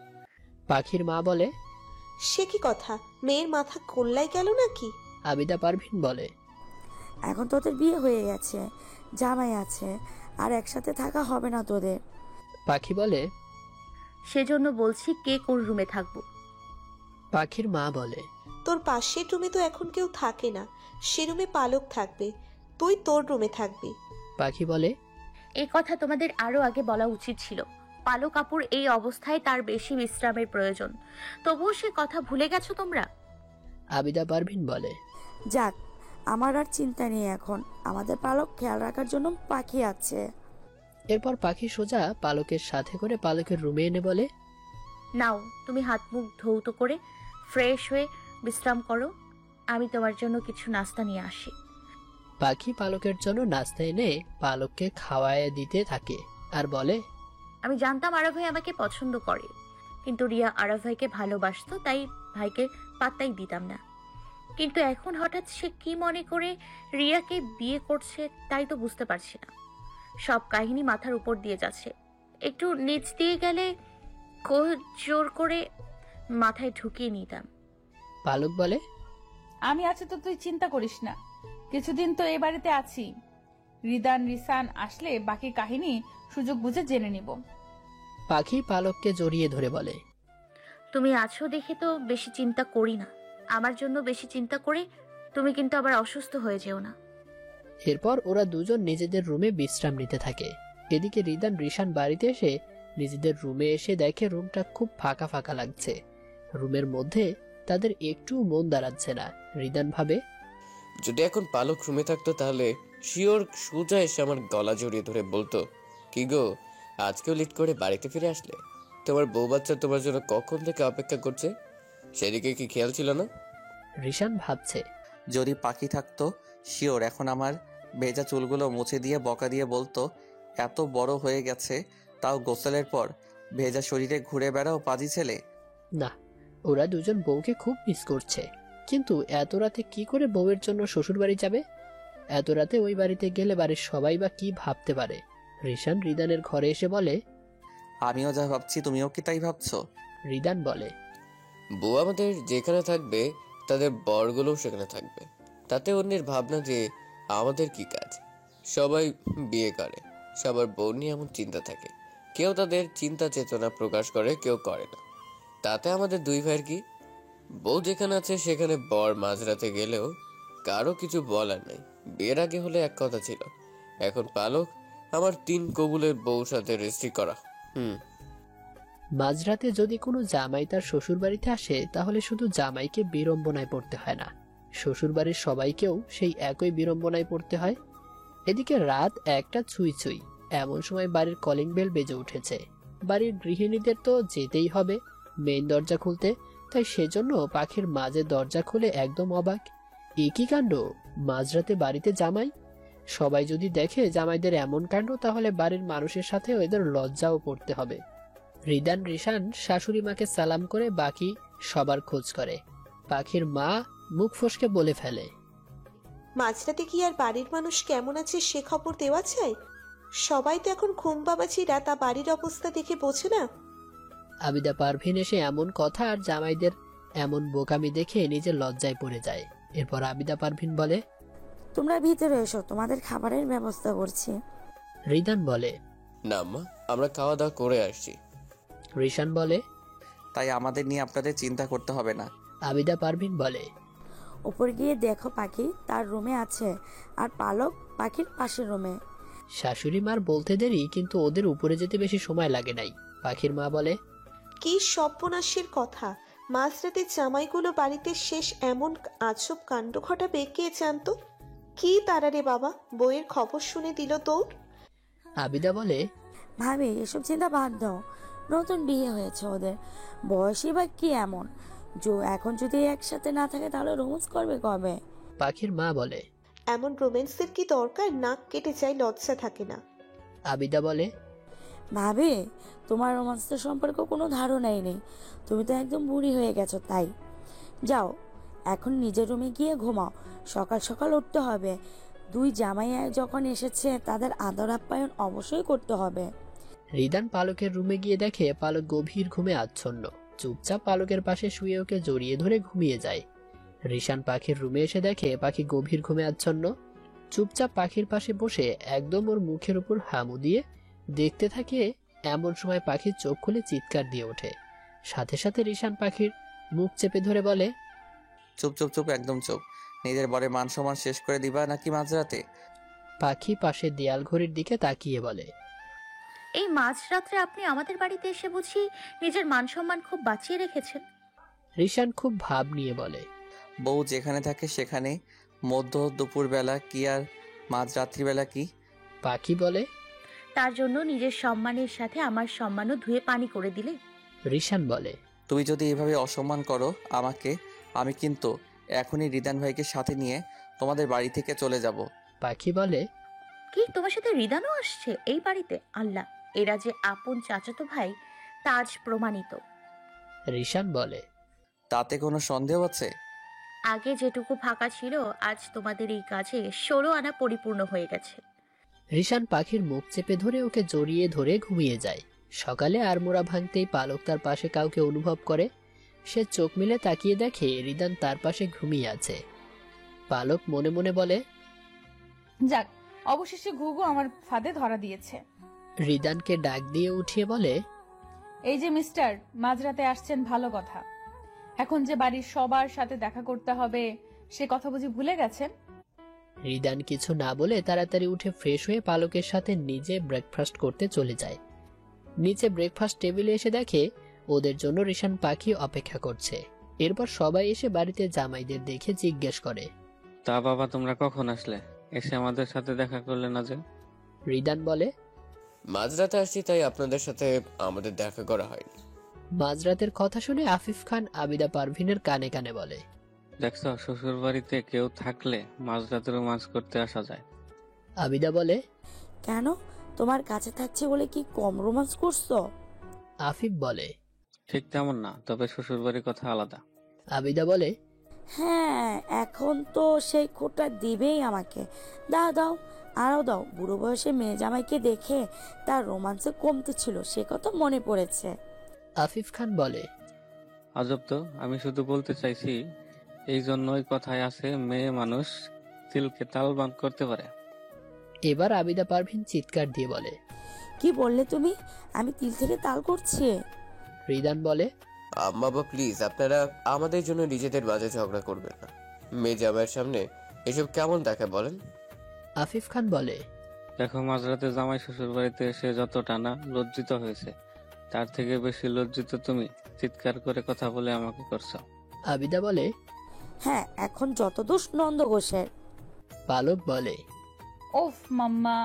পাখির মা বলে, সে কি কথা, মেয়ের মাথা কোল্লাই গেল নাকি? আবিদা পারভিন বলে, এখন তোদের বিয়ে হয়ে গেছে, জামাই আছে, আর একসাথে থাকা হবে না তোদের। পাখি বলে, সেজন্য বলছি কে কোন রুমে থাকবো। পাখির মা বলে, তোর পাশের রুমে তো এখন কেউ থাকে না, সে রুমে পালক থাকবে, তুই তোর রুমে থাকবি। পাখি বলে, এই কথা তোমাদের আরো আগে বলা উচিত ছিল। পালক আপুর এই অবস্থায় তার বেশি বিশ্রামের প্রয়োজন, তবুও সে কথা ভুলে গেছো তোমরা। আবিদা পারভিন বলে, যাক, আমার আর চিন্তা নেই, এখন আমাদের পালক খেয়াল রাখার জন্য পাখি আছে। এরপর পাখি সোজা পালকের সাথে করে পালকের রুমে এনে বলে, নাও তুমি হাত মুখ ধৌত করে ফ্রেশ হয়ে বিশ্রাম করো, আমি তোমার জন্য কিছু নাস্তা নিয়ে আসি। পাখি পালকের জন্য নাস্তা এনে পালককে খাওয়ায় দিতে থাকে আর বলে, আমি জানতাম আরব ভাই আমাকে পছন্দ করে, কিন্তু রিয়া আরাফ ভাইকে ভালোবাসতো, তাই ভাইকে পাত্তাই দিতাম না। কিন্তু এখন হঠাৎ সে কি মনে করে রিয়াকে বিয়ে করছে তাই তো বুঝতে পারছি না। সব কাহিনী মাথার উপর দিয়ে যাচ্ছে। একটু নিচ দিয়ে গেলে জোর করে মাথায় ঢুকিয়ে নিতাম। পালক বলে, আমি আছি তো, তুই চিন্তা করিস না। কিছুদিন তো এই বাড়িতে আছি। রিদান রিসান আসলে বাকি কাহিনী সুযোগ বুঝে জেনে নিব। পাখি পালককে জড়িয়ে ধরে বলে, তুমি আছো দেখে তো বেশি চিন্তা করি না। আমার জন্য বেশি চিন্তা করে তুমি কিন্তু আবার অসুস্থ হয়ে যেও না। এরপর ওরা দুজন নিজেদের রুমে বিশ্রাম নিতে থাকে। এদিকে রিদান রিশান বাড়িতে এসে নিজেদের রুমে এসে দেখে রুমটা খুব ফাঁকা ফাঁকা লাগছে। রুমের মধ্যে তাদের একটু মন দাঁড়াচ্ছে না। রিদান ভাবে, যদি এখন পালক রুমে থাকতো তাহলে শিওর সোজা এসে আমার গলা জড়িয়ে ধরে বলতো, কি গো আজকেও লেট করে বাড়িতে ফিরে আসলে? তোমার বউ বাচ্চা তোমার জন্য কখন থেকে অপেক্ষা করছে, সেদিকে কি খেয়াল ছিল না? রিশান ভাবছে, যদি পাখি থাকতো শিওর এখন আমার ভেজা চুলগুলো মুছে দিয়ে বকা দিয়ে বলতো, এত বড় হয়ে গেছে তাও গোসলের পর ভেজা শরীরে ঘুরে বেড়াও পাজি ছেলে। না, ওরা দুজন বউকে খুব মিস করছে। কিন্তু এত রাতে কি করে বউয়ের জন্য শ্বশুর বাড়ি যাবে? এত রাতে ওই বাড়িতে গেলে বাড়ির সবাই বা কি ভাবতে পারে? রিশান রিদানের ঘরে এসে বলে, আমিও যা ভাবছি তুমিও কি তাই ভাবছো? রিদান বলে, বউ আমাদের যেখানে থাকবে তাদের বরগুলোও সেখানে থাকবে। তাতে অন্যের ভাবনা যে আমাদের কি কাজ। সবাই বিয়ে করে, সবার বউ নিয়ে এমন চিন্তা থাকে। কেউ তাদের চিন্তা চেতনা প্রকাশ করে, কেউ করে না। তাতে আমাদের দুই ভাইয়ের কি? বউ যেখানে আছে সেখানে বর মাঝরাতে গেলেও কারো কিছু বলার নেই। বিয়ের আগে হলে এক কথা ছিল, এখন পালক আমার 3 কবুলের বউর সাথে রেজিস্ট্রি করা। মাঝরাতে যদি কোনো জামাই তার শ্বশুর বাড়িতে আসে তাহলে শুধু জামাইকে বিড়ম্বনায় পড়তে হয় না, শ্বশুর বাড়ির সবাইকেও সেই একই বিড়ম্বনায় পড়তে হয়। এদিকে রাত 1টা ছুঁই ছুঁই। এমন সময় বাড়ির কলিং বেল বেজে উঠেছে। বাড়ির গৃহিণীদের তো যেতেই হবে মেইন দরজা খুলতে, তাই সেজন্য পাখির মাঝে দরজা খুলে একদম অবাক। একই কাণ্ড, মাঝরাতে বাড়িতে জামাই। সবাই যদি দেখে জামাইদের এমন কাণ্ড তাহলে বাড়ির মানুষের সাথে এদের লজ্জাও পড়তে হবে। রিদান রিশান শাশুড়ি মাকে সালাম করে বাকি সবার খোঁজ করে। পাখির মা মুখ ফসকে বলে ফেলে, মাঝরাতে কি আর বাড়ির মানুষ কেমন আছে সে খবর দেওয়া যায়? সবাই তো এখন ঘুম বাবাজিরা তা বাড়ির অবস্থা দেখে বোঝে না। আবিদা পারভিন এসে এমন কথা আর জামাইদের এমন বোকামি দেখে নিজের লজ্জায় পড়ে যায়। এরপর আবিদা পারভিন বলে, তোমরা ভিতরে এসো, তোমাদের খাবারের ব্যবস্থা করছি। রিদান বলে, না মা, আমরা খাওয়া দাওয়া করে আসছি। রিশান বলে, তাই আমাদের নিয়ে আপনাদের চিন্তা করতে হবে না। আবিদা পারভিন বলে, উপর গিয়ে দেখো পাখি তার রুমে আছে, আর পালক পাখির পাশের রুমে। শাশুড়ি মার বলতে দেরি, কিন্তু ওদের উপরে যেতে বেশি সময় লাগে নাই। পাখির মা বলে, কি সর্বনাশের কথা! মাঝরাতে জামাইগুলো বাড়িতে শেষ এমন আজব কাণ্ড ঘটাবে কে জানতো? কি তারা রে বাবা, বইয়ের খবর শুনে দিল তোর। আবিদা বলে, ভাবি এসব চিন্তা বাদ দাও, নতুন বিয়ে হয়েছে, ওদের বয়সই বা কি এমন, এখন যদি একসাথে না থাকে তাহলে রোমান্স করবে কবে? পাখির মা বলে, এমন রোম্যান্সের কি দরকার? নাক কেটে যায়, লজ্জা থাকে না। আবিদা বলে, ভাবি তোমার রোমান্সের সম্পর্কে কোনো ধারণাই নেই, তুমি তো একদম বুড়ি হয়ে গেছো। তাই যাও এখন নিজের রুমে গিয়ে ঘুমাও, সকাল সকাল উঠতে হবে। 2 জামাই যখন এসেছে তাদের আদর আপ্যায়ন অবশ্যই করতে হবে। রিদান পালকের রুমে গিয়ে দেখে পালক গভীর ঘুমে আচ্ছন্ন। চুপচাপ পালকের পাশে শুয়ে ওকে জড়িয়ে ধরে ঘুমিয়ে যায়। রিশান পাখির রুমে এসে দেখে পাখি গভীর ঘুমে আচ্ছন্ন। চুপচাপ পাখির পাশে বসে একদম ওর মুখের উপর হামু দিয়ে দেখতে থাকে। এমন সময় পাখির চোখ খুলে চিৎকার দিয়ে ওঠে। সাথে সাথে রিশান পাখির মুখ চেপে ধরে বলে, চুপ চুপ চুপ, একদম চুপ। নিজের বরে মান সম্মান শেষ করে দিবা নাকি মাঝরাতে? পাখি পাশে দেয়াল ঘড়ির দিকে তাকিয়ে বলে, এই মাঝরাত্রে আপনি আমাদের বাড়িতে এসে বুঝি নিজের মান সম্মান খুব বাঁচিয়ে রেখেছেন? রিশান খুব ভাব নিয়ে বলে, বউ যেখানে থাকে সেখানে মধ্য দুপুরবেলা কি আর মাঝরাত্রিবেলা কি? পাখি বলে, তার জন্য নিজের সম্মানের সাথে আমার সম্মানও ধুয়ে পানি করে দিলে? রিশান বলে, তুমি যদি এভাবে অসম্মান করো আমাকে, আমি কিন্তু এখনই রিদান ভাইকে সাথে নিয়ে তোমাদের বাড়ি থেকে চলে যাব। পাখি বলে, কি তোমার সাথে রিদানও আসছে এই বাড়িতে? আল্লাহ, এরা যে আপন চাচাতো ভাই তা আজ প্রমাণিত। রিশান বলে, তাতে কোনো সন্দেহ আছে? আগে যেটুকু ফাঁকা ছিল আজ তোমাদের এই কাজে 16 আনা পরিপূর্ণ হয়ে গেছে। রিশান পাখির মুখ চেপে ধরে ওকে জড়িয়ে ধরে ঘুমিয়ে যায়। সকালে আড়মোড়া ভাঙতেই পালক তার পাশে কাউকে অনুভব করে। সে চোখ মিলে তাকিয়ে দেখে রিদান তার পাশে ঘুমিয়ে আছে। পালক মনে মনে বলে, যাক, অবশেষে ঘুঘু আমার ফাঁদে ধরা দিয়েছে। রিদানকে ডাক দিয়ে উঠিয়ে বলে, এই যে মিস্টার, মাঝরাতে আসছেন ভালো কথা। এখন যে বাড়ির সবার সাথে দেখা করতে হবে সে কথা বুঝি ভুলে গেছেন? রিদান কিছু না বলে তাড়াতাড়ি উঠে ফ্রেশ হয়ে পালকের সাথে নিজে ব্রেকফাস্ট করতে চলে যায়। নিচে ব্রেকফাস্ট টেবিলে এসে দেখে ওদের জন্য রিশান পাখি অপেক্ষা করছে। এরপর সবাই এসে বাড়িতে জামাইদের দেখে জিজ্ঞেস করে, তা বাবা তোমরা কখন আসলে? এসে আমাদের সাথে দেখা করলে না যে? রিদান বলে, মাঝরাতে আসছি তাই আপনাদের সাথে আমাদের দেখা করা হয়নি। মাঝরাতের কথা শুনে আফিফ খান আবিদা পারভিনের কানে কানে বলে, দেখছো, শ্বশুর বাড়িতে কেউ থাকলে মাঝরাতের রোমান্স করতে আসা যায়। আবিদা বলে, কেন, তোমার কাছে থাকছে বলে কি কম রোমান্স করছো? আফিফ বলে, ঠিক তেমন না, তবে শ্বশুর বাড়ির কথা আলাদা। আবিদা বলে, হ্যাঁ, এখন তো সেই খোটা দিবেই আমাকে। দাও দাও, আরও দাও। বুড়ো বয়সে মেয়ে জামাইকে দেখে তার রোমান্সে কমতে ছিল, সে কথা মনে পড়েছে। আফিফ খান বলে, আজব তো, আমি শুধু বলতে চাইছি এই জন্যই কথায় আছে মেয়ে মানুষ তিলকে তালবান করতে পারে। এবার আবিদা পারভিন চিৎকার দিয়ে বলে, কি বললে তুমি? আমি তিল থেকে তাল করছি? রিদান বলে, আম্মা বা প্লিজ আপনারা আমাদের জন্য নিজেদের মাঝে ঝগড়া করবেন না। মেয়ে জামাইয়ের সামনে এসব কেমন দেখে বলেন? আফিফ খান বলে, দেখো, মাঝরাতে জামাই শ্বশুর বাড়িতে এসে যত টানা লজ্জিত হয়েছে, তার থেকে বেশি লজ্জিত তুমি চিৎকার করে কথা বলে আমাকে করছো। আবিদা বলে, হ্যাঁ, এখন যত দোষ নন্দ ঘোষের। পালক বলে, ওফ মাম্মা,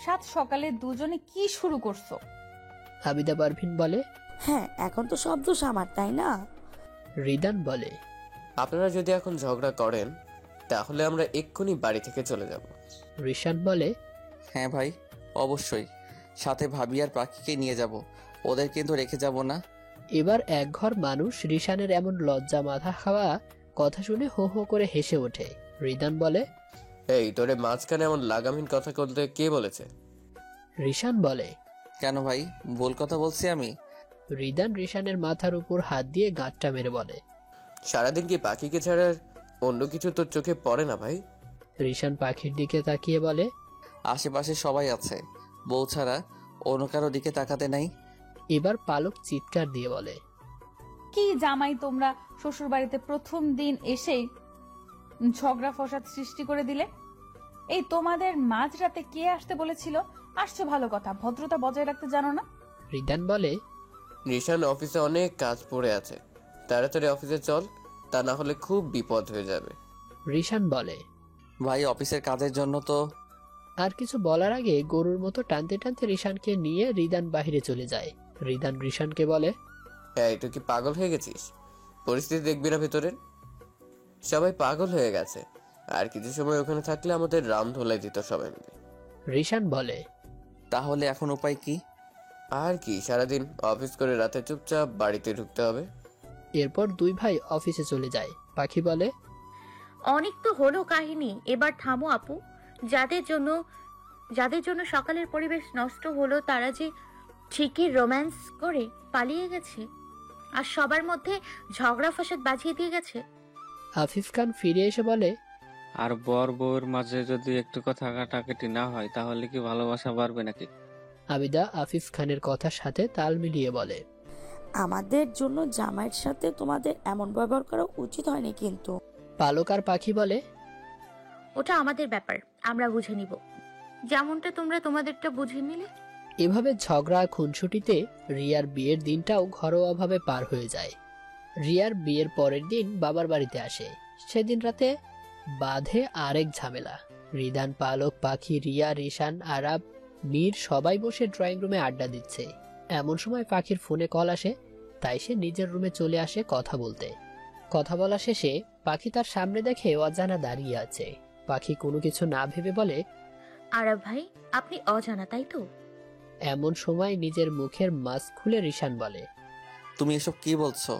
সাত সকালে দুজনে কি শুরু করছো? আবিদা পারভিন বলে, হ্যাঁ, এখন তো সব দোষ আমার, তাই না? রিদান বলে, আপনারা যদি এখন ঝগড়া করেন তাহলে আমরা এক্ষুনি বাড়ি থেকে চলে যাব। রিশান বলে, হ্যাঁ ভাই, অবশ্যই। সাথে ভাবি আর পাখিকে নিয়ে যাব, ওদের কিন্তু রেখে যাব না। এবার এক ঘর মানুষ রিশানের এমন লজ্জা মাথা খাওয়া কথা শুনে হো হো করে হেসে ওঠে। রিদান বলে, এই তোরে মাঝখানে এমন লাগামহীন কথা বলতে কে বলেছে? রিশান বলে, কেন ভাই, ভুল কথা বলছি আমি? রিদান রিশানের মাথার উপর হাত দিয়ে গাঁটটা মেরে বলে, সারাদিন কি পাখিকে ছাড়া অন্য কিছু তোর চোখে পড়ে না ভাই? রিশান পাখির দিকে তাকিয়ে বলে, আশেপাশে সবাই আছে, বউ ছাড়া অন্য কারো দিকে তাকাতে নাই। এবার পালক চিৎকার দিয়ে বলে, কি জামাই তোমরা শ্বশুর বাড়িতে প্রথম দিন এসেই ঝগড়া ফসাদ সৃষ্টি করে দিলে? এই তোমাদের মাঝরাতে কে আসতে বলেছিল? আসছো ভালো কথা, ভদ্রতা বজায় রাখতে জানো না? রিদান বলে, রিশান অফিসে অনেক কাজ পড়ে আছে, তাড়াতাড়ি অফিসে চল, তা না হলে খুব বিপদ হয়ে যাবে। রিশান বলে, ভাই অফিসের কাজের জন্য তো। আর কিছু বলার আগে গরুর মতো টানতে টানতে রিশানকে নিয়ে রিদান বাহিরে চলে যায়। রিদান রিশানকে বলে, হ্যাঁ, তুই কি পাগল হয়ে গেছিস? পরিস্থিতি দেখবি না ভেতরে সবাই পাগল হয়ে গেছে, আর কিছু সময় ওখানে থাকলে আমাদের রাম ধোলাই দিত সবাই মিলে। রিশান বলে, তাহলে এখন উপায় কি? আর কি, সারাদিন অফিস করে রাতে চুপচাপ বাড়িতে ঢুকতে হবে। এরপর দুই ভাই অফিসে চলে যায়। পাখি বলে, অনেক তো হলো কাহিনী, এবার থামো আপু। যাদের জন্য সকালের পরিবেশ নষ্ট হলো তারা যে ঠিকই রোম্যান্স করে পালিয়ে গেছে আর সবার মধ্যে ঝগড়া ফসাদ বাজিয়ে দিয়ে গেছে। আফিফ খান ফিরে এসে বলে, আর বর বউর মাঝে যদি একটু কথা কাটাকাটি না হয় তাহলে কি ভালোবাসা বাড়বে নাকি? আবিদা আফিফ খানের কথার সাথে তাল মিলিয়ে বলে, আমাদের জন্য জামাইয়ের সাথে তোমাদের এমন ব্যবহার করা উচিত হয়নি কিন্তু। পালক আর পাখি বলে, ওটা আমাদের ব্যাপার, আমরা বুঝে নিব, যেমনটা তোমরা তোমাদেরটা বুঝে নিলে। এভাবে ঝগড়া খুনসুটিতে রিয়ার বিয়ের দিনটাও ঘরোয়াভাবে পার হয়ে যায়। রিয়ার বিয়ের পরের দিন বাবার বাড়িতে আসে। সেদিন রাতে বাঁধে আরেক ঝামেলা। রিদান, পালক, পাখি, রিয়া, রিশান, আরাব, মীর সবাই বসে ড্রয়িং রুমে আড্ডা দিচ্ছে। এমন সময় পাখির ফোনে কল আসে, তাই সে নিজের রুমে চলে আসে কথা বলতে। কথা বলা শেষে পাখি তার সামনে দেখে অজানা দাঁড়িয়ে আছে। পাখি কোনো কিছু না ভেবে বলে, আরাব ভাই, আপনি অজানা তাই তো? এমন সময় নিজের মুখের মাস্ক খুলে রিশান বলে, তুমি এসব কি বলছো?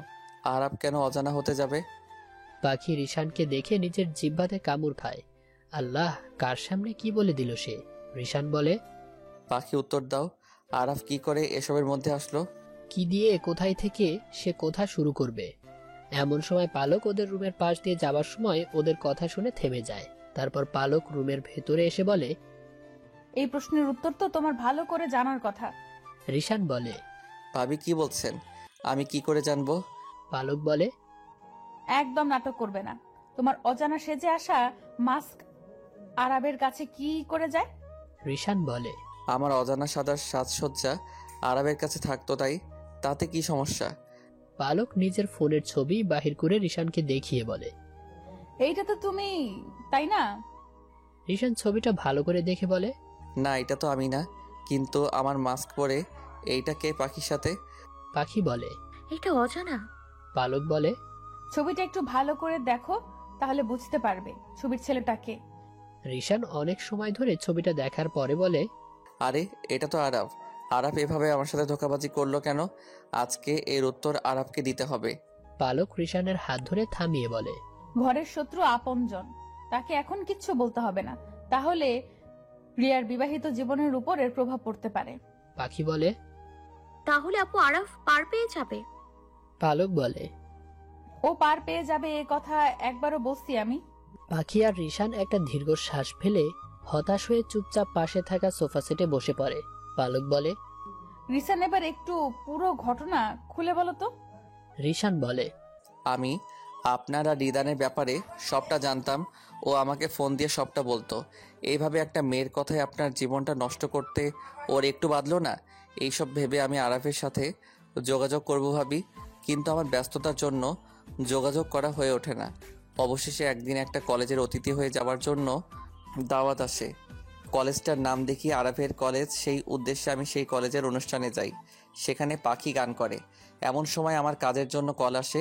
আরাব কেন অজানা হতে যাবে? পাখি রিশানকে দেখে নিজের জিহ্বাতে কামড় খায়। আল্লাহ, কার সামনে কি বলে দিল সে? রিশান বলে, পাখি উত্তর দাও, আরাফ কি করে এসবের মধ্যে আসলো? কি দিয়ে কোথায় থেকে সে কথা শুরু করবে? এমন সময় পালক ওদের রুমের পাশ দিয়ে যাওয়ার সময় ওদের কথা শুনে থেমে যায়। তারপর পালক রুমের ভেতরে এসে বলে, এই প্রশ্নের উত্তর তো তোমার ভালো করে জানার কথা। রিশান বলে, ভাবি কি বলছেন? আমি কি করে জানবো? পালক বলে, একদম নাটক করবে না। তোমার অজানা সেজে আসা মাস্ক আরবের কাছে কি করে যায়? রিশান বলে, আমার অজানা সাদার সাজসজ্জা আরবের কাছে থাকতো, তাতে কি সমস্যা? পালক নিজের ফোনের ছবি বাহির করে রিশানকে দেখিয়ে বলে, এইটা তো তুমি, তাই না? রিশান ছবিটা ভালো করে দেখে বলে, না, এটা তো আমি না। কিন্তু আমার মাস্ক পরে এইটা কে পাখির সাথে? পাখি বলে, এটা অজানা। পালক বলে, ছবিটা একটু ভালো করে দেখো, তাহলে বুঝতে পারবে ছবির ছেলেটাকে। রিশান অনেক সময় ধরে ছবিটা দেখার পরে বলে, আরে এটা তো আরাব। আরাব এভাবে আমার সাথে ধোঁকাবাজি করলো কেন? আজকে এর উত্তর আরাবকে দিতে হবে। পালক রিশানের হাত ধরে থামিয়ে বলে, ঘরের শত্রু আপনজন, তাকে এখন কিচ্ছু বলতে হবে না, তাহলে রিয়ার বিবাহিত জীবনের উপর এর প্রভাব পড়তে পারে। পাখি বলে, তাহলে আপু আরাফ পার পেয়ে যাবে। পালক বলে, ও পার পেয়ে যাবে এ কথা একবারও বলছি আমি। পাখি আর রিশান একটা দীর্ঘ শ্বাস ফেলে হতাশ হয়ে চুপচাপ পাশে থাকা সোফা সেটে বসে পড়ে। পালক বলে, রিসান, এবার একটু পুরো ঘটনা খুলে বলো তো। রিশান বলে, আমি আপনারা রিদানের ব্যাপারে সবটা জানতাম। ও আমাকে ফোন দিয়ে সবটা বলতো। এইভাবে একটা মেয়ের কথায় আপনার জীবনটা নষ্ট করতে ওর একটু বাদলো না? এইসব ভেবে আমি আরাফের সাথে যোগাযোগ করব ভাবি, কিন্তু আমার ব্যস্ততার জন্য যোগাযোগ করা হয়ে ওঠে না। অবশেষে একদিন একটা কলেজের অতিথি হয়ে যাওয়ার জন্য দাওয়াত আসে। কলেজটার নাম দেখি আরাফের কলেজ। সেই উদ্দেশ্যে আমি সেই কলেজের অনুষ্ঠানে যাই। সেখানে পাখি গান করে। এমন সময় আমার কাজের জন্য কল আসে।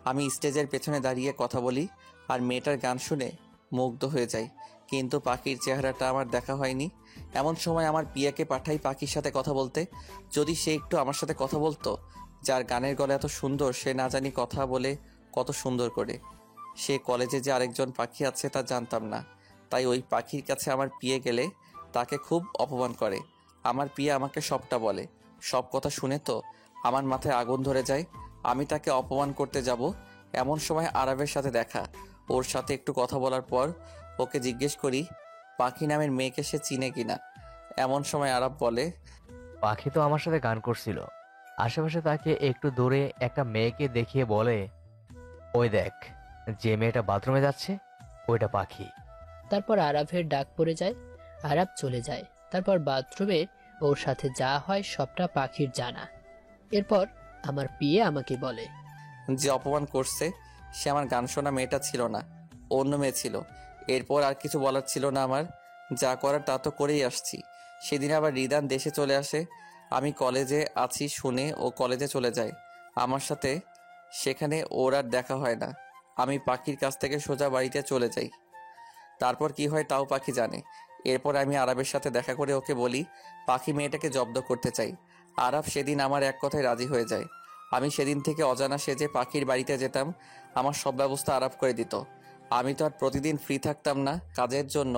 আমি স্টেজের পেছনে দাঁড়িয়ে কথা বলি আর মেয়েটার গান শুনে মুগ্ধ হয়ে যাই, কিন্তু পাখির চেহারাটা আমার দেখা হয়নি। এমন সময় আমার পিয়াকে পাঠাই পাখির সাথে কথা বলতে। যদি সে একটু আমার সাথে কথা বলতো। যার গানের গলা এত সুন্দর, সে না জানি কথা বলে কত সুন্দর করে। সে কলেজে যে আরেকজন পাখি আছে তা জানতাম না। তাই ওই পাখির কাছে আমার পিয়ে গেলে তাকে খুব অপমান করে। আমার পিয়ে আমাকে সবটা বলে। সব কথা শুনে তো আমার মাথায় আগুন ধরে যায়। আমি তাকে অপমান করতে যাব, এমন সময় আরবের সাথে দেখা। ওর সাথে একটু কথা বলার পর ওকে জিজ্ঞেস করি পাখি নামের মেয়েকে সে চিনে কিনা। এমন সময় আরব বলে, পাখি তো আমার সাথে গান করছিল। আশেপাশে তাকে একটু দূরে একটা মেয়েকে দেখিয়ে বলে, ওই দেখ, যে মেয়েটা বাথরুমে যাচ্ছে ওইটা পাখি। তারপর আরাফের ডাক পড়ে যায়। আরাফ চলে যায়। তারপর বাথরুমে ওর সাথে যা হয় সবটা পাখির জানা। এরপর আমার পিয়ে আমাকে বলে, যে অপমান করছে সে আমার গান শোনা মেয়েটা ছিল না, অন্য মেয়ে ছিল। এরপর আর কিছু বলার ছিল না আমার। যা করার তা তো করেই আসছি। সেদিন আবার রিদান দেশে চলে আসে। আমি কলেজে আছি শুনে ও কলেজে চলে যায় আমার সাথে। সেখানে ওর আর দেখা হয় না। আমি পাখির কাছ থেকে সোজা বাড়িতে চলে যাই। তারপর কি হয় তাও পাখি জানে। এরপর আমি আরবের সাথে দেখা করে ওকে বলি পাখি মেয়েটাকে জব্দ করতে চাই। আরব সেদিন আমার এক কথায় রাজি হয়ে যায়। আমি সেদিন থেকে অজানা সেজে পাখির বাড়িতে যেতাম। আমার সব ব্যবস্থা আরব করে দিত। আমি তো আর প্রতিদিন ফ্রি থাকতাম না কাজের জন্য।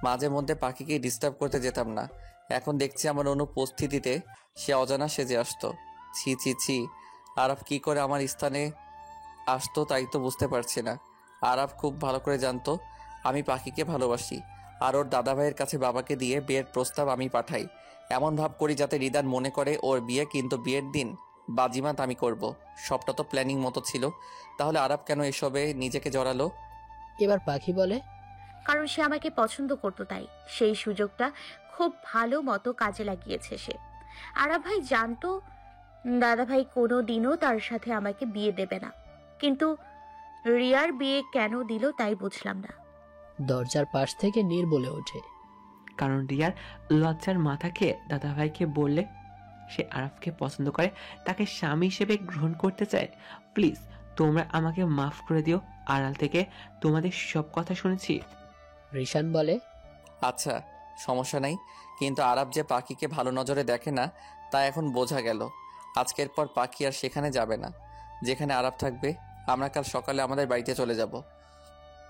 মাঝে মধ্যে পাখিকে ডিস্টার্ব করতে যেতাম না। এখন দেখছি আমার অনুপস্থিতিতে সে অজানা সেজে আসতো। ছি ছি ছি, আরব কি করে আমার স্থানে আসতো তাই তো বুঝতে পারছি না। আরব খুব ভালো করে জানতো আমি পাখিকে ভালোবাসি। আর ওর দাদাভাইয়ের কাছে বাবাকে দিয়ে বিয়ের প্রস্তাব আমি পাঠাই। এমন ভাব করি যাতে রিদান মনে করে ওর বিয়ে, কিন্তু বিয়ের দিন বাজিমাত আমি করব। সবটা তো প্ল্যানিং মতো ছিল। তাহলে আরব কেন এসবে নিজেকে জড়ালো? এবার পাখি বলে, কারণ সে আমাকে পছন্দ করতো, তাই সেই সুযোগটা খুব ভালো মতো কাজে লাগিয়েছে সে। আরাফ ভাই জানতো দাদা ভাই কোনো দিনও তার সাথে আমাকে বিয়ে দেবে না, কিন্তু রিয়ার বিয়ে কেন দিল তাই বুঝলাম না। দরজার পাশ থেকে নীর বলে ওঠে, কারণ রিয়ার লজ্জার মাথা খেয়ে দাদাভাইকে বললে সে আরাফকে পছন্দ করে, তাকে স্বামী হিসেবে গ্রহণ করতে চায়। প্লিজ তোমরা আমাকে মাফ করে দিও। আড়াল থেকে তোমাদের সব কথা শুনেছি। রিশান বলে, আচ্ছা সমস্যা নাই, কিন্তু আরব যে পাখিকে ভালো নজরে দেখে না তা এখন বোঝা গেল। আজকের পর পাখি আর সেখানে যাবে না যেখানে আরাফ থাকবে। আমরা কাল সকালে আমাদের বাড়িতে চলে যাব।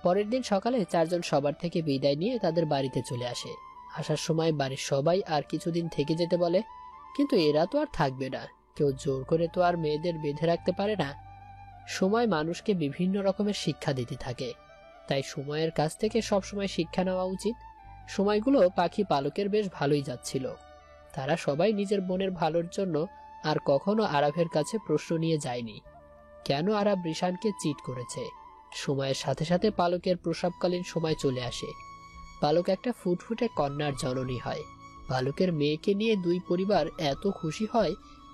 পরের দিন সকালে চারজন সবার থেকে বিদায় নিয়ে তাদের বাড়িতে চলে আসে। আসার সময় বাড়ির সবাই আর কিছুদিন থেকে যেতে বলে, কিন্তু এরা তো আর থাকবে না। কেউ জোর করে তো আর মেয়েদের বেঁধে রাখতে পারে না। সময় মানুষকে বিভিন্ন রকমের শিক্ষা দিতে থাকে, তাই সময়ের কাছ থেকে সবসময় শিক্ষা নেওয়া উচিত। সময়গুলো পাখি পালকের বেশ ভালোই যাচ্ছিল। তারা সবাই নিজের বোনের ভালোর জন্য আর কখনো আরাফের কাছে প্রশ্ন নিয়ে যায়নি কেন আরাফ রিশানকে চিট করেছে। সময়ের সাথে সাথে পালকের প্রসবকালীন সময় চলে আসে। পালক একটা ফুটফুটে কন্যার জননী হয়। পালকের মেয়েকে নিয়ে দুই পরিবার এত খুশি হয়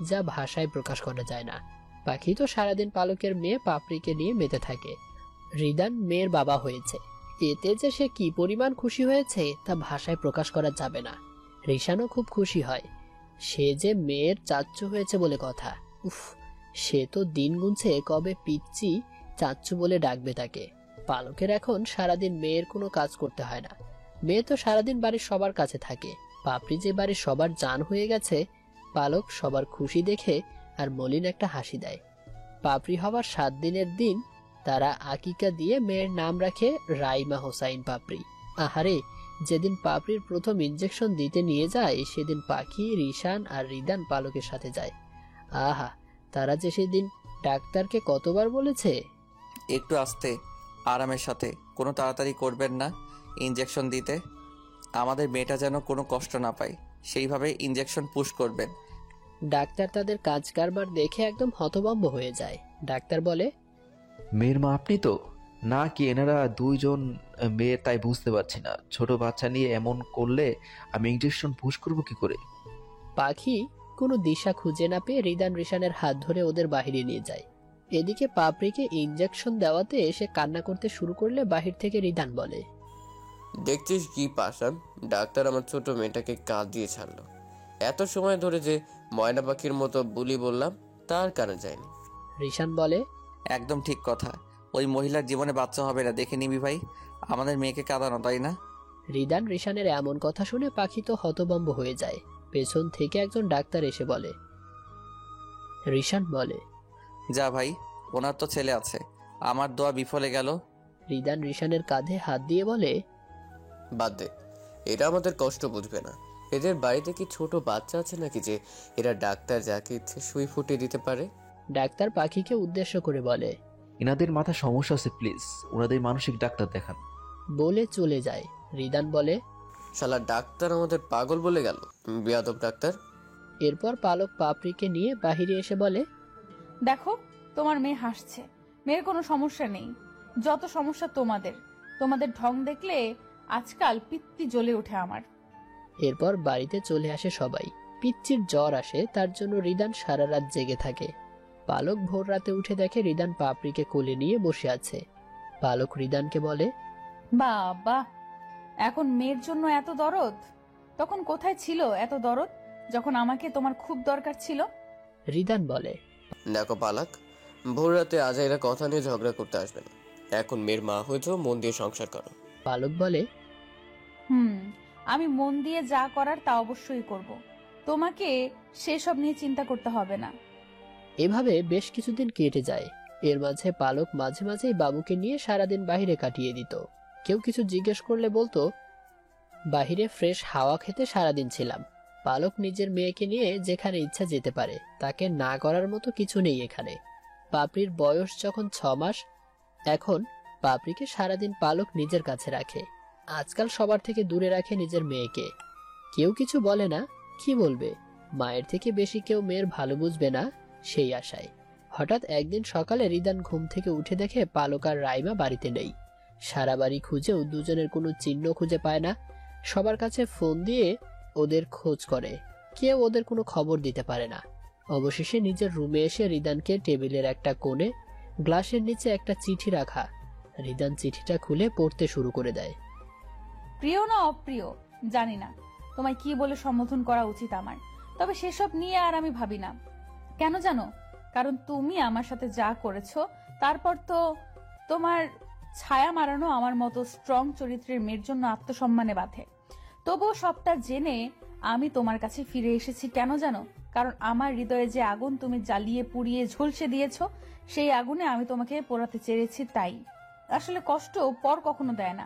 যা ভাষায় প্রকাশ করা যায় না। পাখি তো সারাদিন পালকের মেয়ে পাপড়িকে নিয়ে মেতে থাকে। রিদান মেয়ের বাবা হয়েছে, এতে যে সে কি পরিমাণ খুশি হয়েছে তা ভাষায় প্রকাশ করা যাবে না। রিশানও খুব খুশি হয়, সে যে মেয়ের চাচ্চু হয়েছে বলে কথা। উফ, সে তো দিন গুনছে কবে পিচ্চি চাচ্চু বলে ডাকবে তাকে। পালকের এখন সারাদিন মেয়ের কোনো কাজ করতে হয় না। মেয়ে তো সারাদিন বাড়ির সবার কাছে থাকে। পাপড়ি যে বাড়ির সবার জান হয়ে গেছে, পালক সবার খুশি দেখে আর মলিন একটা হাসি দেয়। পাপড়ি হওয়ার 7 দিনের দিন তারা আকিকা দিয়ে মেয়ের নাম রাখে রাইমা হোসাইন পাপড়ি। আহারে, যেদিন পাপড়ির প্রথম ইনজেকশন দিতে নিয়ে যায় সেদিন পাখি, রিশান আর রিদান পালকের সাথে যায়। আহা, তারা যে সেদিন ডাক্তারকে কতবার বলেছে, একটু আস্তে আরামের সাথে, কোনো তাড়াতাড়ি করবেন না ইনজেকশন দিতে। আমাদের মেয়েটা যেন কোনো কষ্ট না পায়, সেইভাবে ইনজেকশন পুশ করবেন। ডাক্তার তাদের কাজ কারবার দেখে একদম হতভম্ব হয়ে যায়। ডাক্তার বলে, মেয়ের মা আপনি তো? না কি এনারা দুইজন মেয়ে, তাই বুঝতে পারছি না। ছোট বাচ্চা নিয়ে এমন করলে আমি ইনজেকশন পুশ করব কি করে? পাখি কোনো দিশা খুঁজে না পেয়ে রিদান রিশানের হাত ধরে ওদের বাহিরে নিয়ে যায়। এদিকে পাপড়িকে ইনজেকশন দেওয়াতে এসে কান্না করতে শুরু করলে বাহির থেকে রিদান বলে, দেখছিস কি পাষাণ, ডাক্তার আমার ছোট মেয়েটাকে কাঁদ দিয়ে ছাড়লো। এত সময় ধরে যে ময়না পাখির মতো বুলি বললাম তার কানে যায়নি। রিশান বলে, একদম ঠিক কথা। ওই মহিলার জীবনে বাচ্চা হবে না দেখে নিবি ভাই, আমাদের মেয়েকে কাঁদানো, তাই না? রিদান রিশানের এমন কথা শুনে পাখি তো হতভম্ব হয়ে যায়। পেছন থেকে একজন ডাক্তার এসে বলে, রিশান বলে, যা ভাই, ওনার তো ছেলে আছে, আমার দোয়া বিফলে গেল। রিদান রিশানের কাঁধে হাত দিয়ে বলে, বাদ দে, এটা আমাদের কষ্ট বুঝবে না। এদের বাড়িতে কি ছোট বাচ্চা আছে নাকি যে এরা ডাক্তার যাকে ইচ্ছে সুই ফুটিয়ে দিতে পারে? ডাক্তার পাখিকে উদ্দেশ্য করে বলে, এনাদের মাথা সমস্যা আছে, প্লিজ ওনাদের মানসিক ডাক্তার দেখান। বলে চলে যায়। রিদান বলে, শালা ডাক্তার আমাদের পাগল বলে গেল, বেয়াদব ডাক্তার। এরপর পালক পাপড়িকে নিয়ে বাহিরে এসে বলে, দেখো তোমার মেয়ে হাসছে, মেয়ের কোনো সমস্যা নেই। যত সমস্যা তোমাদের ঢং দেখলে আজকাল পিত্তি জ্বলে ওঠে আমার। এরপর বাড়িতে চলে আসে সবাই। পিচ্চির জ্বর আসে, তার জন্য রিদান সারা রাত জেগে থাকে। পালক ভোর রাতে উঠে দেখে রিদান পাপড়িকে কোলে নিয়ে বসে আছে। পালক রিদানকে বলে, বাবা, এখন মেয়ের জন্য এত দরদ? তখন কোথায় ছিল এত দরদ যখন আমাকে তোমার খুব দরকার ছিল? রিদান বলে, দেখো পালক, ভোর রাতে আজাইরা কথা নিয়ে ঝগড়া করতে আসবে না। এখন মেয়ের মা হয়েছ, মন দিয়ে সংসার করো। পালক বলে, আমি মন দিয়ে যা করার তা অবশ্যই করব, তোমাকে সেসব নিয়ে চিন্তা করতে হবে না। এভাবে বেশ কিছুদিন কেটে যায়। এর মাঝে পালক মাঝে মাঝেই বাবুকে নিয়ে সারাদিন বাহিরে কাটিয়ে দিত। কেউ কিছু জিজ্ঞেস করলে বলতো, বাহিরে ফ্রেশ হাওয়া খেতে সারাদিন ছিলাম। পালক নিজের মেয়েকে নিয়ে যেখানে ইচ্ছা যেতে পারে, তাকে না করার মতো কিছু নেই এখানে। পাপড়ির বয়স যখন 6 মাস, এখন পাপড়িকে সারাদিন পালক নিজের কাছে রাখে। আজকাল সবার থেকে দূরে রাখে নিজের মেয়েকে। কেউ কিছু বলে না, কি বলবে? মায়ের থেকে বেশি কেউ মেয়ের ভালো বুঝবে না, সেই আশায়। হঠাৎ একদিন সকালে রিদান ঘুম থেকে উঠে দেখে পালক আর রাইমা বাড়িতে নেই। সারা বাড়ি খুঁজেও দুজনের কোনো চিহ্ন খুঁজে পায় না। সবার কাছে ফোন দিয়ে ওদের খোঁজ করে, কেউ ওদের কোনো খবর দিতে পারে না। অবশেষে নিজের রুমে এসে রিদানকে টেবিলের একটা কোণে গ্লাসের নিচে একটা চিঠি রাখা। রিদান চিঠিটা খুলে পড়তে শুরু করে দেয়। প্রিয় না অপ্রিয় জানি না, তোমায় কি বলে সম্বোধন করা উচিত আমার, তবে সেসব নিয়ে আর আমি ভাবি না। কেন জানো? কারণ তুমি আমার সাথে যা করেছো তারপর তো তোমার ছায়া মারানো আমার মতো স্ট্রং চরিত্রের মেয়ের জন্য আত্মসম্মানে বাঁধে। তবুও সবটা জেনে আমি তোমার কাছে ফিরে এসেছি কেন জানো? কারণ আমার হৃদয়ে যে আগুন তুমি জ্বালিয়ে পুড়িয়ে ঝলসে দিয়েছো, সেই আগুনে আমি তোমাকে পোড়াতে চেয়েছি। তাই আসলে কষ্ট পর কখনো দেয় না,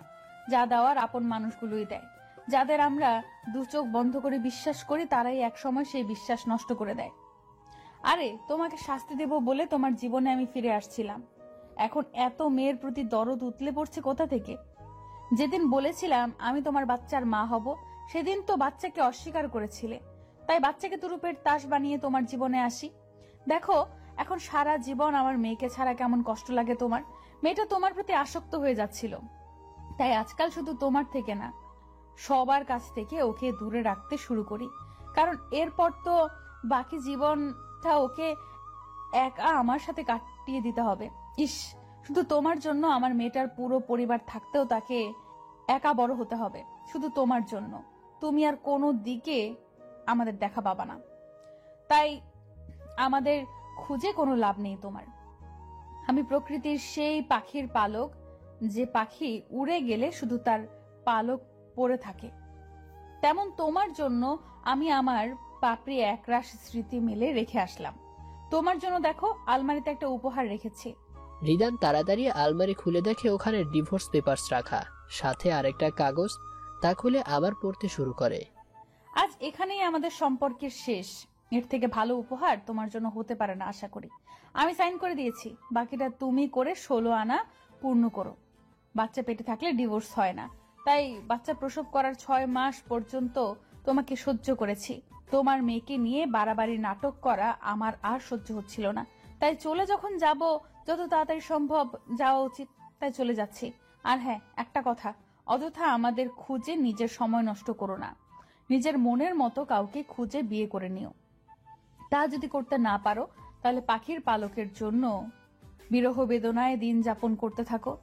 যা দেওয়ার আপন মানুষগুলোই দেয়। যাদের আমরা দু চোখ বন্ধ করে বিশ্বাস করি, তারাই একসময় সেই বিশ্বাস নষ্ট করে দেয়। আরে তোমাকে শাস্তি দেব বলে তোমার জীবনে আমি ফিরে আসছিলাম। এখন এত মেয়ের প্রতি দরদ উতলে পড়ছে কোথা থেকে? যেদিন বলেছিলাম আমি তোমার বাচ্চার মা হব, সেদিন তো বাচ্চাকে অস্বীকার করেছিলে। তাই বাচ্চাকে তুরুপের তাস বানিয়ে তোমার জীবনে আসি। দেখো এখন সারা জীবন আমার মেয়েকে ছাড়া কেমন কষ্ট লাগে তোমার। মেয়েটা তোমার প্রতি আসক্ত হয়ে যাচ্ছিল, তাই আজকাল শুধু তোমার থেকে না, সবার কাছ থেকে ওকে দূরে রাখতে শুরু করি। কারণ এরপর তো বাকি জীবনটা ওকে একা আমার সাথে কাটিয়ে দিতে হবে। ইস, শুধু তোমার জন্য আমার মেয়েটার পুরো পরিবার থাকতেও তাকে একা বড় হতে হবে, শুধু তোমার জন্য। তুমি আর কোনো দিকে আমাদের দেখা পাবা না, তাই আমাদের খুঁজে কোনো লাভ নেই তোমার। আমি প্রকৃতির সেই পাখির পালক, যে পাখি উড়ে গেলে শুধু তার পালক পড়ে থাকে। তেমন তোমার জন্য আমি আমার পাপড়ি একরাশ স্মৃতি মেলে রেখে আসলাম। তোমার জন্য দেখো আলমারিতে একটা উপহার রেখেছি। রিদান তাড়াতাড়ি আলমারি খুলে দেখে ওখানে ডিভোর্স পেপারস রাখা, সাথে আরেকটা কাগজ। তা খুলে আবার পড়তে শুরু করে। আজ এখানেই আমাদের সম্পর্কের শেষ। এর থেকে ভালো উপহার তোমার জন্য হতে পারে না আশা করি। আমি সাইন করে দিয়েছি, বাকিটা তুমি করে 16 আনা পূর্ণ করো। বাচ্চা পেটে থাকলে ডিভোর্স হয় না, তাই বাচ্চা প্রসব করার 6 মাস পর্যন্ত তোমাকে সহ্য করেছি। তোমার মেয়েকে নিয়ে বাড়াবাড়ি নাটক করা আমার আর সহ্য হচ্ছিল না, তাই চলে যখন যাব, যত তাড়াতাড়ি সম্ভব যাওয়া উচিত, তাই চলে যাচ্ছি। আর হ্যাঁ, একটা কথা, অযথা আমাদের খুঁজে নিজের সময় নষ্ট করো না। নিজের মনের মতো কাউকে খুঁজে বিয়ে করে নিও। তা যদি করতে না পারো, তাহলে পাখির পালকের জন্য বিরহ বেদনায় দিন যাপন করতে থাকো।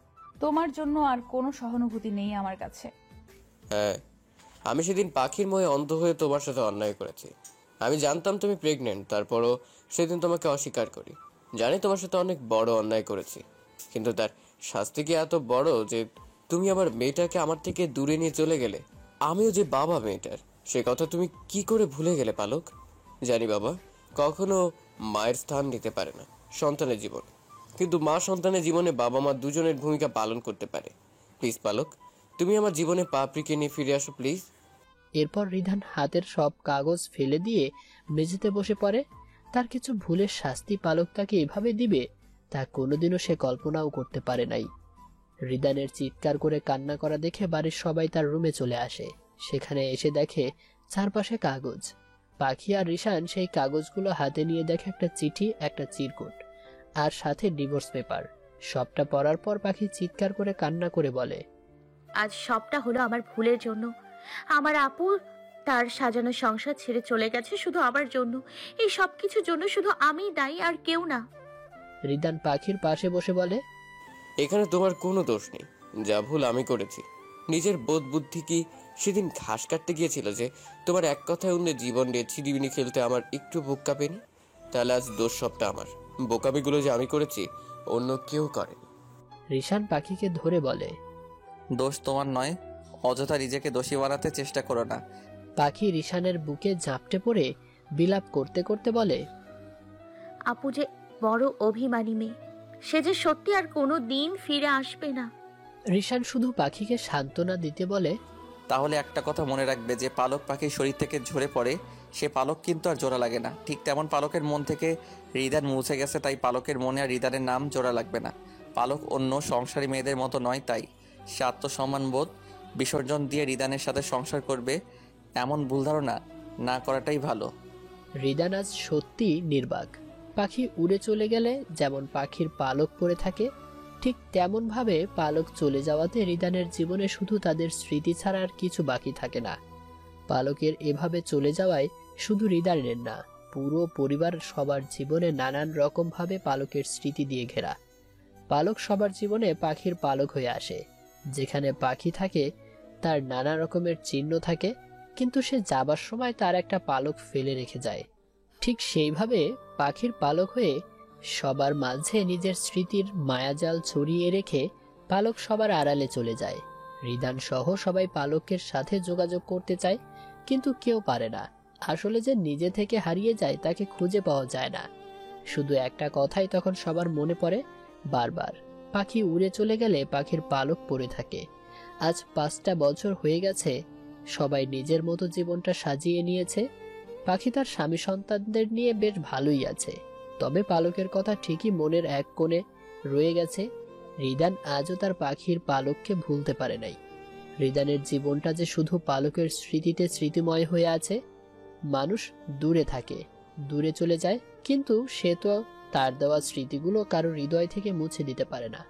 তোমার জন্য আর কোনো সহানুভূতি নেই আমার কাছে। হ্যাঁ, আমি সেদিন পাখির ময়ে অন্ধ হয়ে তোমার সাথে অন্যায় করেছি। আমি জানতাম তুমি প্রেগনেন্ট, তারপরও সেদিন তোমাকে অস্বীকার করি। জানি তোমার সাথে অনেক বড় অন্যায় করেছি, কিন্তু তার শাস্তি কি এত বড় যে তুমি আমার মেয়েটাকে আমার থেকে দূরে নিয়ে চলে গেলে? আমিও যে বাবা মেয়েটার, সে কথা তুমি কি করে ভুলে গেলে পালক? জানি বাবা কখনো মায়ের স্থান নিতে পারে না সন্তানের জীবন, কিন্তু মা সন্তানের জীবনে বাবা মা দুজনের ভূমিকা পালন করতে পারে। প্লিজ পালক, তুমি আমার জীবনে পাপড়িকে নিয়ে ফিরে আসো প্লিজ। এরপর রিধান হাতের সব কাগজ ফেলে দিয়ে মেঝেতে বসে পড়ে। তার কিছু ভুলের শাস্তি পালক তাকে এভাবে দিবে তা কোনোদিনও সে কল্পনাও করতে পারে নাই। রিদানের চিৎকার করে কান্না করা দেখে বাড়ির সবাই তার রুমে চলে আসে। সেখানে এসে দেখে চারপাশে কাগজ। পাখি আর রিশান সেই কাগজগুলো হাতে নিয়ে দেখে একটা চিঠি, একটা চিরকুট আর সাথে ডিভোর্স পেপার। সবটা পড়ার পর পাখি চিৎকার করে কান্না করে বলে, আজ সবটা হলো আমার ভুলের জন্য। আমার আপু তার সাজানো সংসার ছেড়ে চলে গেছে শুধু আমার জন্য। এই সব কিছুর জন্য শুধু আমি দায়ী, আর কেউ না। রিদান পাখির পাশে বসে বলে, এখানে তোমার কোনো দোষ নেই। যা ভুল আমি করেছি। নিজের বোধ বুদ্ধি কি সেদিন ঘাস কাটতে গিয়েছিল যে তোমার এক কথায় অন্য জীবন নিয়ে ছিনিমিনি খেলতে আমার একটু বুক কাঁপেনি? তাহলে আজ দোষ সবটা আমার। বোকামিগুলো যে আমি করেছি, অন্য কেউ করেনি। রিশান পাখিকে ধরে বলে, দোষ তোমার নয়, অযথা নিজেকে দোষী বানাতে চেষ্টা করো না। পাখি রিশানের বুকে ঝাপটে পড়ে বিলাপ করতে করতে বলে, আপু যে বড় অভিমানী মেয়ে, সে যে সত্যি আর কোনো দিন ফিরে আসবে না। রিশান শুধু পাখিকে সান্ত্বনা দিতে বলে, তাহলে একটা কথা মনে রাখবে, যে পালক পাখির শরীর থেকে ঝরে পড়ে সে পালক কিন্তু আর জোড়া লাগে না। ঠিক তেমন পালকের মন থেকে রিদান মুছে গেছে, তাই পালকের মনে আর রিদানের নাম জোড়া লাগবে না। পালক অন্য সংসারী মেয়েদের মতো নয়, তাই সে আত্মসম্মানবোধ বিসর্জন দিয়ে রিদানের সাথে সংসার করবে, এমন ভুল ধারণা না করাটাই ভালো। রিদান আজ সত্যি নির্বাক। পাখি উড়ে চলে গেলে যেমন পাখির পালক পড়ে থাকে, ঠিক তেমন ভাবে পালক চলে যাওয়াতে রিদানের জীবনে শুধু তাদের স্মৃতি ছাড়া আর কিছু বাকি থাকে না। পালকের এভাবে চলে যাওয়ায় শুধু রিদানের না, পুরো পরিবার সবার জীবনে নানান রকম ভাবে পালকের স্মৃতি দিয়ে ঘেরা। পালক সবার জীবনে পাখির পালক হয়ে আসে। যেখানে পাখি থাকে তার নানা রকমের চিহ্ন থাকে, কিন্তু সে যাবার সময় তার একটা পালক ফেলে রেখে যায়। ঠিক সেইভাবে পাখির পালক হয়ে সবার মাঝে নিজের স্মৃতির মায়াজাল ছড়িয়ে রেখে পালক সবার আড়ালে চলে যায়। রিদান সহ সবাই পালকের সাথে যোগাযোগ করতে চায়, কিন্তু কেউ পারে না। আসলে যে নিজে থেকে হারিয়ে যায় তাকে খুঁজে পাওয়া যায় না। শুধু একটা কথাই তখন সবার মনে পড়ে বারবার, পাখি উড়ে চলে গেলে পাখির পালক পড়ে থাকে। আজ 5টা বছর হয়ে গেছে, সবাই নিজের মতো জীবনটা সাজিয়ে নিয়েছে। পাখি তার স্বামী সন্তানদের নিয়ে বেশ ভালোই আছে, তবে পালকের কথা ঠিকই মনের এক কোণে রয়ে গেছে। রিদান আজও তার পাখির পালককে ভুলতে পারে নাই। রিদানের জীবনটা যে শুধু পালকের স্মৃতিতে স্মৃতিময় হয়ে আছে। মানুষ দূরে থাকে, দূরে চলে যায়, কিন্তু সে তো তার দেওয়া স্মৃতিগুলো কারো হৃদয় থেকে মুছে দিতে পারে না।